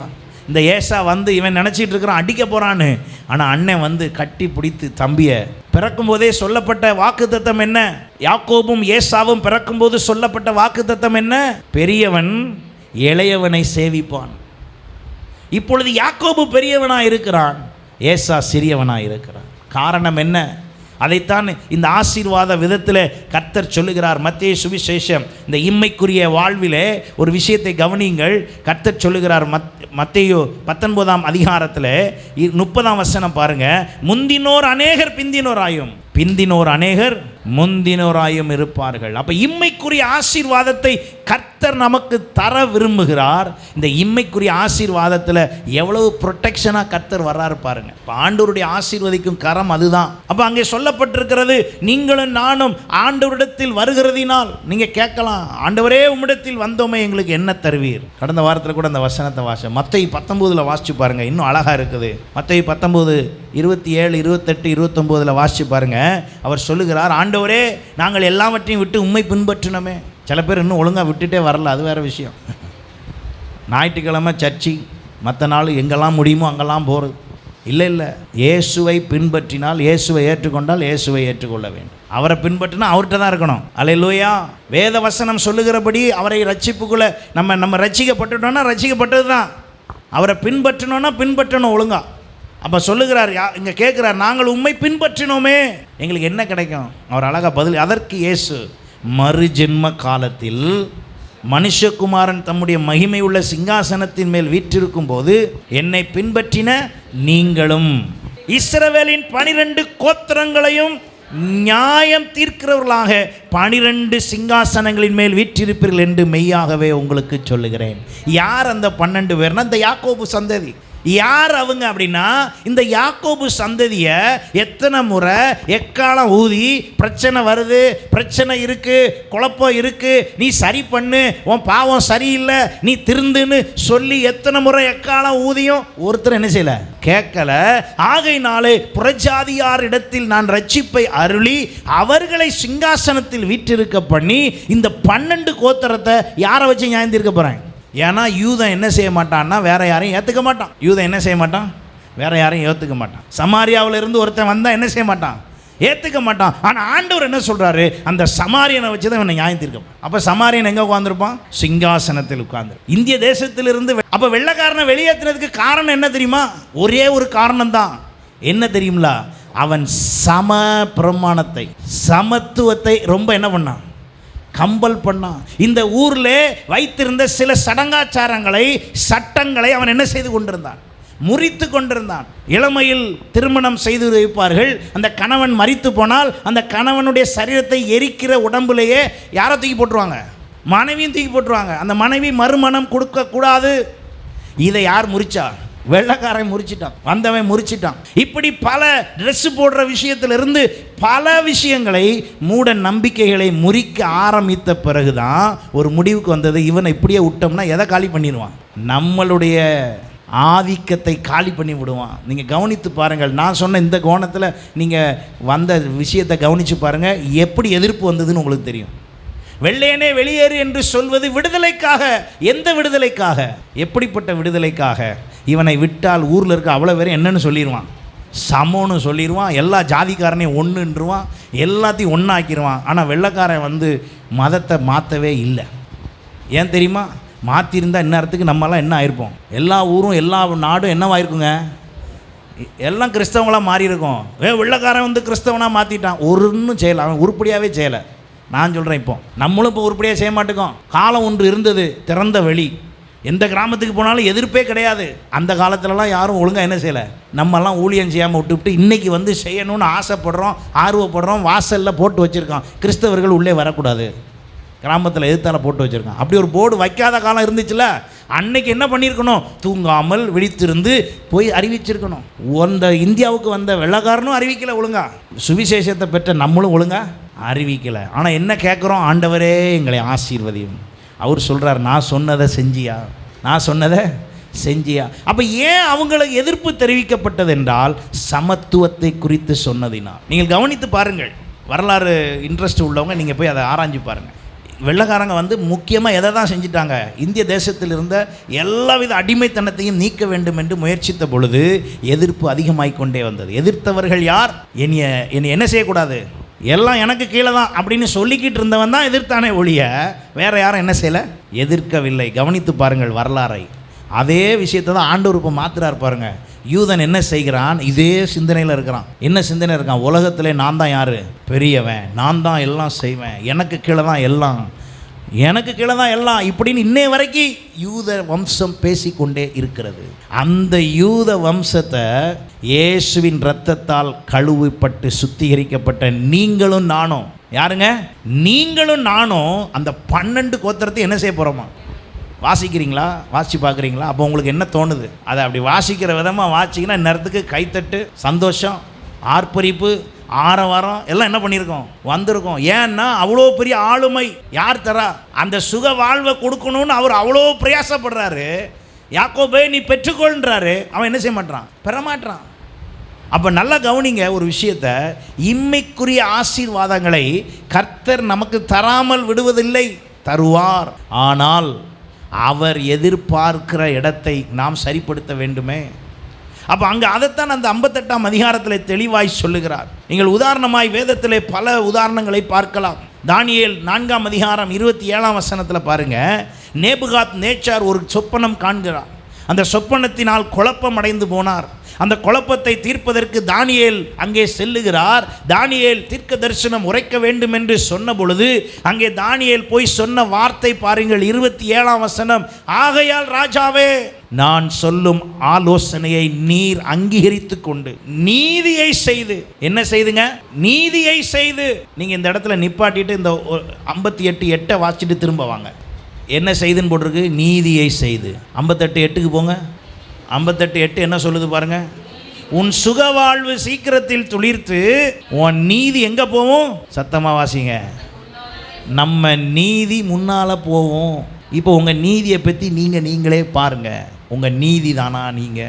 இந்த ஏசா வந்து இவன் நினச்சிட்டு இருக்கிறான் அடிக்க போகிறான்னு. ஆனால் அண்ணன் வந்து கட்டி பிடித்து தம்பியை பிறக்கும்போதே சொல்லப்பட்ட வாக்குத்தத்தம் என்ன? யாக்கோபும் ஏசாவும் பிறக்கும்போது சொல்லப்பட்ட வாக்குத்தத்தம் என்ன? பெரியவன் இளையவனை சேவிப்பான். இப்பொழுது யாக்கோபு பெரியவனாக இருக்கிறான், ஏசா சிறியவனாக இருக்கிறான். காரணம் என்ன? அதைத்தான் இந்த ஆசீர்வாத விதத்தில் கர்த்தர் சொல்லுகிறார். மத்தேயு சுவிசேஷம் இந்த இம்மைக்குரிய வாழ்விலே ஒரு விஷயத்தை கவனியுங்கள். கர்த்தர் சொல்லுகிறார் மத்தேயு 19ஆம் அதிகாரத்தில் 30ஆம் வசனம் பாருங்கள். முந்தினோர் அநேகர் பிந்தினோராயும், பிந்தினோர் அநேகர் முந்தினோராயும் இருப்பார்கள். அப்போ இம்மைக்குரிய ஆசீர்வாதத்தை கர்த்தர் நமக்கு தர விரும்புகிறார். இந்த இம்மைக்குரிய ஆசீர்வாதத்தில் எவ்வளவு ப்ரொடெக்ஷனாக கர்த்தர் வர்றாரு பாருங்க. இப்போ ஆண்டவருடைய ஆசீர்வதிக்கும் கரம் அதுதான். அப்போ அங்கே சொல்லப்பட்டிருக்கிறது, நீங்களும் நானும் ஆண்டவரிடத்தில் வருகிறதினால் நீங்கள் கேட்கலாம், ஆண்டவரே உம்மிடத்தில் வந்தோமே எங்களுக்கு என்ன தருவீர்? கடந்த வாரத்தில் கூட அந்த வசனத்தை வாச மத்தேயு 19 வாசிச்சு பாருங்க, இன்னும் அழகாக இருக்குது. மத்தேயு 19 27 28 29 வாசிச்சு பாருங்க. அவர் சொல்லுகிறார், ஆண்டவரே நாங்கள் எல்லாவற்றையும் விட்டு உம்மை பின்பற்றினோமே. சில பேர் இன்னும் ஒழுங்காக விட்டுட்டே வரல, அது வேறு விஷயம். ஞாயிற்றுக்கிழமை சர்ச்சி, மற்ற நாள் எங்கெல்லாம் முடியுமோ அங்கெல்லாம் போகிறது இல்லை. இயேசுவை பின்பற்றினால், இயேசுவை ஏற்றுக்கொண்டால் இயேசுவை ஏற்றுக்கொள்ள வேண்டும். அவரை பின்பற்றினா அவர்கிட்ட தான் இருக்கணும். அல்லேலூயா. வேத வசனம் சொல்லுகிறபடி அவரை ரட்சிப்புக்குள்ளே நம்ம ரட்சிக்கப்பட்டுட்டோன்னா ரட்சிக்கப்பட்டது தான். அவரை பின்பற்றணும்னா பின்பற்றணும் ஒழுங்கா. அப்போ சொல்லுகிறார், இங்கே கேட்குறார், நாங்கள் உம்மை பின்பற்றினோமே எங்களுக்கு என்ன கிடைக்கும்? அவர் அழகாக பதில், அதற்கு இயேசு மறு ஜென்ம காலத்தில் மனுஷகுமாரன் தம்முடைய மகிமை உள்ள சிங்காசனத்தின் மேல் வீற்றிருக்கும் போது என்னை பின்பற்றின நீங்களும் இஸ்ரவேலின் 12 கோத்திரங்களையும் நியாயம் தீர்க்கிறவர்களாக 12 சிங்காசனங்களின் மேல் வீற்றிருப்பீர்கள் என்று மெய்யாகவே உங்களுக்கு சொல்லுகிறேன். யார் அந்த 12 பேர்னா இந்த யாக்கோபு சந்ததி. யார் அவங்க அப்படின்னா, இந்த யாக்கோபு சந்ததியை எத்தனை முறை எக்காலம் ஊதி பிரச்சனை வருது, பிரச்சனை இருக்கு, குழப்பம் இருக்கு, நீ சரி பண்ணு, உன் பாவம் சரியில்லை, நீ திருந்துன்னு சொல்லி எத்தனை முறை எக்காலம் ஊதியும் ஒருத்தர் என்ன செய்யல, கேட்கல. ஆகையினாலே புறஜாதியார் இடத்தில் நான் ரட்சிப்பை அருளி அவர்களை சிங்காசனத்தில் வீற்றிருக்க பண்ணி இந்த 12 கோத்திரத்தை யாரை வச்சு நியாயந்திருக்க போறேன். ஏன்னா யூதன் என்ன செய்ய மாட்டான்னா வேற யாரையும் ஏற்றுக்க மாட்டான். யூதன் என்ன செய்ய மாட்டான், வேற யாரையும் ஏற்றுக்க மாட்டான். சமாரியாவில் இருந்து ஒருத்தன் வந்தால் என்ன செய்ய மாட்டான், ஏற்றுக்க மாட்டான். ஆனால் ஆண்டவர் என்ன சொல்கிறாரு, அந்த சமாரியனை வச்சு தான் இவனை நியாயம் தீர்க்க. அப்போ சமாரியன் எங்கே உட்காந்துருப்பான், சிங்காசனத்தில் உட்கார்ந்து. இந்திய தேசத்திலிருந்து அப்போ வெள்ளைக்காரனை வெளியேற்றினதுக்கு காரணம் என்ன தெரியுமா, ஒரே ஒரு காரணம் தான். என்ன தெரியுங்களா, அவன் சம பிரமாணத்தை, சமத்துவத்தை ரொம்ப என்ன பண்ணான், கம்பல் பண்ணான். இந்த ஊரில் வைத்திருந்த சில சடங்காச்சாரங்களை, சட்டங்களை அவன் என்ன செய்து கொண்டிருந்தான், முறித்து கொண்டிருந்தான். இளமையில் திருமணம் செய்து வைப்பார்கள். அந்த கணவன் மரித்து போனால் அந்த கணவனுடைய சரீரத்தை எரிக்கிற உடம்புலேயே யாரை தூக்கி போட்டுருவாங்க, மனைவியும் தூக்கி போட்டுருவாங்க. அந்த மனைவி மறுமணம் கொடுக்கக்கூடாது. இதை யார் முறிச்சா, வெள்ளைக்காரன் முறிச்சிட்டான், வந்தவன் முறிச்சிட்டான். இப்படி பல ட்ரெஸ் போடுற விஷயத்திலிருந்து பல விஷயங்களை, மூட நம்பிக்கைகளை முறிக்க ஆரம்பித்த பிறகுதான் ஒரு முடிவுக்கு வந்தது, இவனை இப்படியே விட்டோம்னா எதை காலி பண்ணிடுவான், நம்மளுடைய ஆதிக்கத்தை காலி பண்ணி விடுவான். நீங்கள் கவனித்து பாருங்கள், நான் சொன்ன இந்த கோணத்தில் நீங்கள் வந்த விஷயத்தை கவனித்து பாருங்கள், எப்படி எதிர்ப்பு வந்ததுன்னு உங்களுக்கு தெரியும். வெள்ளையனே வெளியேறு என்று சொல்வது விடுதலைக்காக. எந்த விடுதலைக்காக, எப்படிப்பட்ட விடுதலைக்காக? இவனை விட்டால் ஊரில் இருக்க அவ்வளோ பேரும் என்னன்னு சொல்லிடுவான், சமோன்னு சொல்லிடுவான், எல்லா ஜாதிக்காரனையும் ஒன்றுன்றுவான், எல்லாத்தையும் ஒன்றாக்கிடுவான். ஆனால் வெள்ளைக்காரன் வந்து மதத்தை மாற்றவே இல்லை. ஏன் தெரியுமா, மாற்றிருந்தால் இந்நேரத்துக்கு நம்மளாம் என்ன ஆயிருப்போம், எல்லா ஊரும் எல்லா நாடும் என்னவாயிருக்குங்க, எல்லாம் கிறிஸ்தவங்களாக மாறி இருக்கும். வெள்ளைக்காரன் வந்து கிறிஸ்தவனாக மாற்றிட்டான், ஒன்றும் செய்யலை, அவன் உருப்படியாகவே செய்யலை. நான் சொல்கிறேன், இப்போ நம்மளும் இப்போ உருப்படியாக செய்ய மாட்டேங்கோம். காலம் ஒன்று இருந்தது, திறந்த வெளி, எந்த கிராமத்துக்கு போனாலும் எதிர்ப்பே கிடையாது. அந்த காலத்துலலாம் யாரும் ஒழுங்காக என்ன செய்யலை, நம்மெல்லாம் ஊழியம் செய்யாமல் விட்டுவிட்டு இன்றைக்கி வந்து செய்யணும்னு ஆசைப்படுறோம், ஆர்வப்படுறோம், வாசலில் போட்டு வச்சுருக்கான், கிறிஸ்தவர்கள் உள்ளே வரக்கூடாது, கிராமத்தில் எதிர்த்தால போட்டு வச்சுருக்கான். அப்படி ஒரு போர்டு வைக்காத காலம் இருந்துச்சுல்ல, அன்னைக்கு என்ன பண்ணியிருக்கணும், தூங்காமல் விழித்திருந்து போய் அறிவிச்சிருக்கணும். அந்த இந்தியாவுக்கு வந்த வெள்ளைக்காரனும் அறிவிக்கலை ஒழுங்கா, சுவிசேஷத்தை பெற்ற நம்மளும் ஒழுங்கா அறிவிக்கலை. ஆனால் என்ன கேட்குறோம், ஆண்டவரே எங்களை ஆசீர்வதியும். அவர் சொல்கிறார், நான் சொன்னதை செஞ்சியா, நான் சொன்னதை செஞ்சியா. அப்போ ஏன் அவங்களுக்கு எதிர்ப்பு தெரிவிக்கப்பட்டது என்றால் சமத்துவத்தை குறித்து சொன்னதினால். நீங்கள் கவனித்து பாருங்கள், வரலாறு இன்ட்ரெஸ்ட் உள்ளவங்க நீங்கள் போய் அதை ஆராய்ஞ்சு பாருங்கள். வெள்ளைக்காரங்க வந்து முக்கியமாக எதை தான் செஞ்சிட்டாங்க, இந்திய தேசத்தில் இருந்த எல்லாவித அடிமைத்தனத்தையும் நீக்க வேண்டும் என்று முயற்சித்த பொழுது எதிர்ப்பு அதிகமாகிக்கொண்டே வந்தது. எதிர்த்தவர்கள் யார், என்னை என்ன செய்யக்கூடாது, எல்லாம் எனக்கு கீழே தான் அப்படின்னு சொல்லிக்கிட்டு இருந்தவன் தான் எதிர்த்தானே ஒழிய வேற யாரும் என்ன செய்யலை, எதிர்க்கவில்லை. கவனித்து பாருங்கள் வரலாறை. அதே விஷயத்தை தான் ஆண்டவர் இப்போ மாத்துறாரு பாருங்க. யூதன் என்ன செய்கிறான், இதே சிந்தனையில் இருக்கிறான். என்ன சிந்தனை இருக்கான், உலகத்திலே நான் தான் யார் பெரியவன், நான் தான் எல்லாம் செய்வேன், எனக்கு கீழே தான் எல்லாம், எனக்கு கீழே தான் எல்லாம் இப்படின்னு இன்னைய வரைக்கும் யூத வம்சம் பேசிக்கொண்டே இருக்கிறது. அந்த யூத வம்சத்தை இயேசுவின் இரத்தத்தால் கழுவிப்பட்டு சுத்திகரிக்கப்பட்ட நீங்களும் நானும், யாருங்க, நீங்களும் நானும் அந்த 12 கோத்திரத்தை என்ன செய்ய போகிறோமா, வாசிக்கிறீங்களா, வாசித்து பார்க்குறீங்களா? அப்போ உங்களுக்கு என்ன தோணுது, அதை அப்படி வாசிக்கிற விதமாக வாசிங்கன்னா இந்நேரத்துக்கு கைத்தட்டு, சந்தோஷம், ஆர்ப்பரிப்பு, ஆரவாரம் எல்லாம் என்ன பண்ணியிருக்கோம், வந்திருக்கோம். ஏன்னா அவ்வளோ பெரிய ஆளுமை யார் தரா, அந்த சுக வாழ்வை கொடுக்கணும்னு அவர் அவ்வளோ பிரயாசப்படுறாரு. யாக்கோபே நீ பெற்றுக்கொள்ன்றாரு, அவன் என்ன செய்ய மாட்டான், பெறமாட்டான். அப்போ நல்லா கவனிங்க ஒரு விஷயத்தை, இம்மைக்குரிய ஆசீர்வாதங்களை கர்த்தர் நமக்கு தராமல் விடுவதில்லை, தருவார். ஆனால் அவர் எதிர்பார்க்கிற இடத்தை நாம் சரிப்படுத்த வேண்டுமே. அப்போ அங்கே அதைத்தான் அந்த 58ஆம் அதிகாரத்தில் தெளிவாய் சொல்லுகிறார். நீங்கள் உதாரணமாய் வேதத்திலே பல உதாரணங்களை பார்க்கலாம். தானியேல் 4ஆம் அதிகாரம் 27ஆம் வசனத்தில் பாருங்கள், நேபுகாத் நேச்சார் ஒரு சொப்பனம் காண்கிறார். அந்த சொப்பனத்தினால் குழப்பம் அடைந்து போனார். அந்த குழப்பத்தை தீர்ப்பதற்கு தானியேல் அங்கே செல்லுகிறார். தானியேல் தீர்க்க தரிசனம் உரைக்க வேண்டும் என்று சொன்ன பொழுது அங்கே தானியேல் போய் சொன்ன வார்த்தை பாருங்கள், 27ஆம் வசனம். ஆகையால் ராஜாவே, நான் சொல்லும் ஆலோசனையை நீர் அங்கீகரித்து கொண்டு நீதியை செய்து. என்ன செய்துங்க? நீதியை செய்து. நீங்க இந்த இடத்துல நிப்பாட்டிட்டு இந்த 58:8 வாசிச்சுட்டு திரும்ப வாங்க. என்ன செய்துன்னு போட்டிருக்கு? நீதியை செய்து. 58:8 போங்க. 58:8 என்ன சொல்லுது பாருங்க. உன் சுகவாழ்வு சீக்கிரத்தில் துளிர்த்து உன் நீதி எங்க போவோம்? சத்தமா வாசிங்க. நம்ம நீதி முன்னால போவோம். இப்போ உங்க நீதியை பற்றி நீங்களே பாருங்க. உங்க நீதி தானா? நீங்க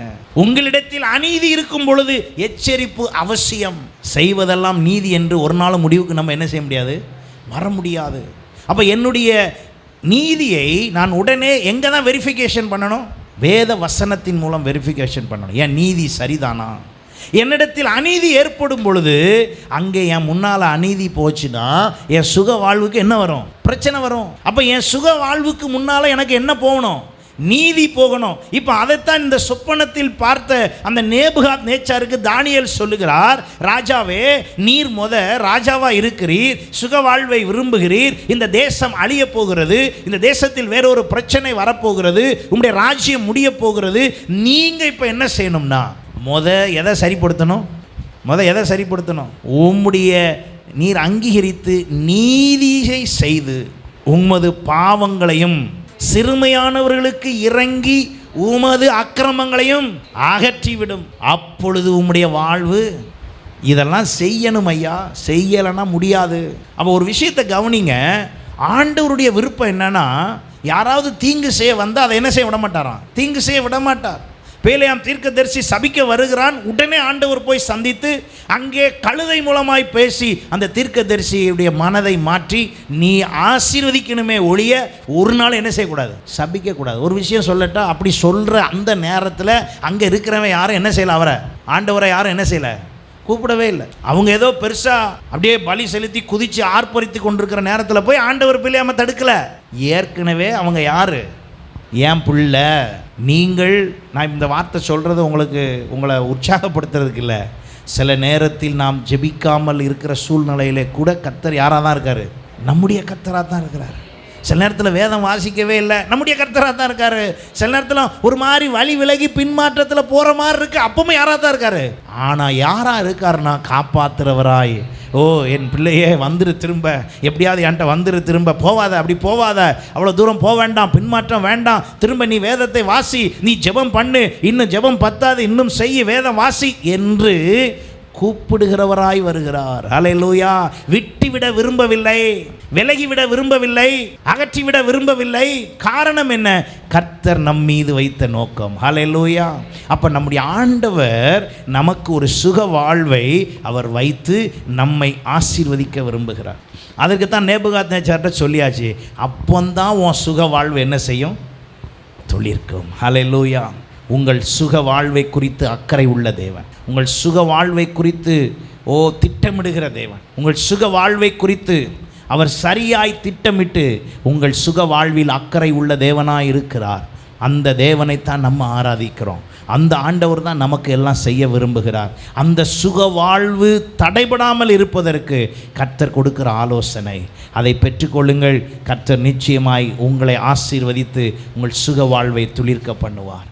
உங்களிடத்தில் அநீதி இருக்கும் பொழுது எச்சரிப்பு அவசியம். செய்வதெல்லாம் நீதி என்று ஒரு நாள் முடிவுக்கு நம்ம என்ன செய்ய முடியாது, வர முடியாது. அப்போ என்னுடைய நீதியை நான் உடனே எங்கே தான் வெரிஃபிகேஷன் பண்ணணும்? வேத வசனத்தின் மூலம் வெரிஃபிகேஷன் பண்ணணும். என் நீதி சரிதானா? என்னிடத்தில் அநீதி ஏற்படும் பொழுது அங்கே என் முன்னால் அநீதி போச்சுன்னா என் சுக வாழ்வுக்கு என்ன வரும்? பிரச்சனை வரும். அப்போ என் சுக வாழ்வுக்கு முன்னால் எனக்கு என்ன போகணும்? நீதி போகணும். இப்போ அதைத்தான் இந்த சொப்பனத்தில் பார்த்த அந்த நேபுகாத் நேச்சாருக்கு தானியேல் சொல்லுகிறார். ராஜாவே, நீர் ராஜாவா இருக்கிறீர், சுக வாழ்வை விரும்புகிறீர், இந்த தேசம் அழிய போகிறது, இந்த தேசத்தில் வேறொரு பிரச்சனை வரப்போகிறது, உங்களுடைய ராஜ்யம் முடிய போகிறது. நீங்க இப்போ என்ன செய்யணும்னா எதை சரிப்படுத்தணும்? எதை சரிப்படுத்தணும்? உம்முடைய நீர் அங்கீகரித்து நீதியை செய்து உமது பாவங்களையும் சிறுமையானவர்களுக்கு இறங்கி உமது அக்கிரமங்களையும் அகற்றிவிடும். அப்பொழுது உம்முடைய வாழ்வு. இதெல்லாம் செய்யணும் ஐயா, செய்யலைன்னா முடியாது. அப்போ ஒரு விஷயத்தை கவனிங்க. ஆண்டவருடைய விருப்பம் என்னன்னா, யாராவது தீங்கு செய்ய வந்தால் அதை என்ன செய்ய விட மாட்டாராம்? தீங்கு செய்ய விட மாட்டார். பேலேயாம் தீர்க்கதரிசி சபிக்க வருகிறான். உடனே ஆண்டவர் போய் சந்தித்து அங்கே கழுதை மூலமாய் பேசி அந்த தீர்க்கதரிசியுடைய மனதை மாற்றி, நீ ஆசீர்வதிக்கணுமே ஒழிய ஒரு நாள் என்ன செய்யக்கூடாது? சபிக்கக்கூடாது. ஒரு விஷயம் சொல்லட்டா, அப்படி சொல்கிற அந்த நேரத்தில் அங்கே இருக்கிறவன் யாரும் என்ன செய்யலை? ஆண்டவரை யாரும் என்ன செய்யலை? கூப்பிடவே இல்லை. அவங்க ஏதோ பெருசாக அப்படியே பலி செலுத்தி குதித்து ஆர்ப்பரித்து கொண்டிருக்கிற நேரத்தில் போய் ஆண்டவர் பிள்ளையாம தடுக்கலை. ஏற்கனவே அவங்க யார்? ஏன் புள்ள. நீங்கள், நான் இந்த வார்த்தை சொல்கிறது உங்களை உற்சாகப்படுத்துறதுக்கு இல்லை. சில நேரத்தில் நாம் ஜெபிக்காமல் இருக்கிற சூழ்நிலையிலே கூட கர்த்தர் யாராக தான் இருக்கார்? நம்முடைய கர்த்தராக தான் இருக்கிறார். சில நேரத்தில் வேதம் வாசிக்கவே இல்லை, நம்முடைய கர்த்தராக தான் இருக்கார். சில நேரத்தில் ஒரு மாதிரி வழி விலகி பின்மாற்றத்தில் போகிற மாதிரி இருக்குது, அப்பவுமே யாராக தான் இருக்கார். ஆனால் யாராக இருக்காருன்னா காப்பாற்றுறவராய். ஓ என் பிள்ளையே வந்துரு, திரும்ப எப்படியாவது என்கிட்ட வந்துரு, திரும்ப போவாத, அப்படி போவாத, அவ்வளோ தூரம் போக வேண்டாம், பின்மாற்றம் வேண்டாம், திரும்ப நீ வேதத்தை வாசி, நீ ஜெபம் பண்ணு, இன்னும் ஜெபம் பத்தாது, இன்னும் செய்ய, வேதம் வாசி என்று கூப்பிடுகிறவராய் வருகிறார். ஹல்லேலூயா. விட்டுவிட விரும்பவில்லை, விலகிவிட விரும்பவில்லை, அகற்றிவிட விரும்பவில்லை. காரணம் என்ன? கர்த்தர் நம் மீது வைத்த நோக்கம். ஹல்லேலூயா. அப்போ நம்முடைய ஆண்டவர் நமக்கு ஒரு சுக வாழ்வை அவர் வைத்து நம்மை ஆசீர்வதிக்க விரும்புகிறார். அதற்கு தான் நேபுகாத் நேச்சார்ட்ட சொல்லியாச்சு, அப்போந்தான் உன் சுக வாழ்வு என்ன செய்யும்? துளிர்க்கும். ஹல்லேலூயா. உங்கள் சுக வாழ்வை குறித்து அக்கறை உள்ள தேவன், உங்கள் சுக வாழ்வை குறித்து திட்டமிடுகிற தேவன், உங்கள் சுக வாழ்வை குறித்து அவர் சரியாய் திட்டமிட்டு உங்கள் சுக வாழ்வில் அக்கறை உள்ள தேவனாய் இருக்கிறார். அந்த தேவனைத்தான் நம்ம ஆராதிக்கிறோம். அந்த ஆண்டவர் தான் நமக்கு எல்லாம் செய்ய விரும்புகிறார். அந்த சுக வாழ்வு தடைபடாமல் இருப்பதற்கு கர்த்தர் கொடுக்கிற ஆலோசனை, அதை பெற்றுக்கொள்ளுங்கள். கர்த்தர் நிச்சயமாய் உங்களை ஆசீர்வதித்து உங்கள் சுக வாழ்வை துளிர்க்க பண்ணுவார்.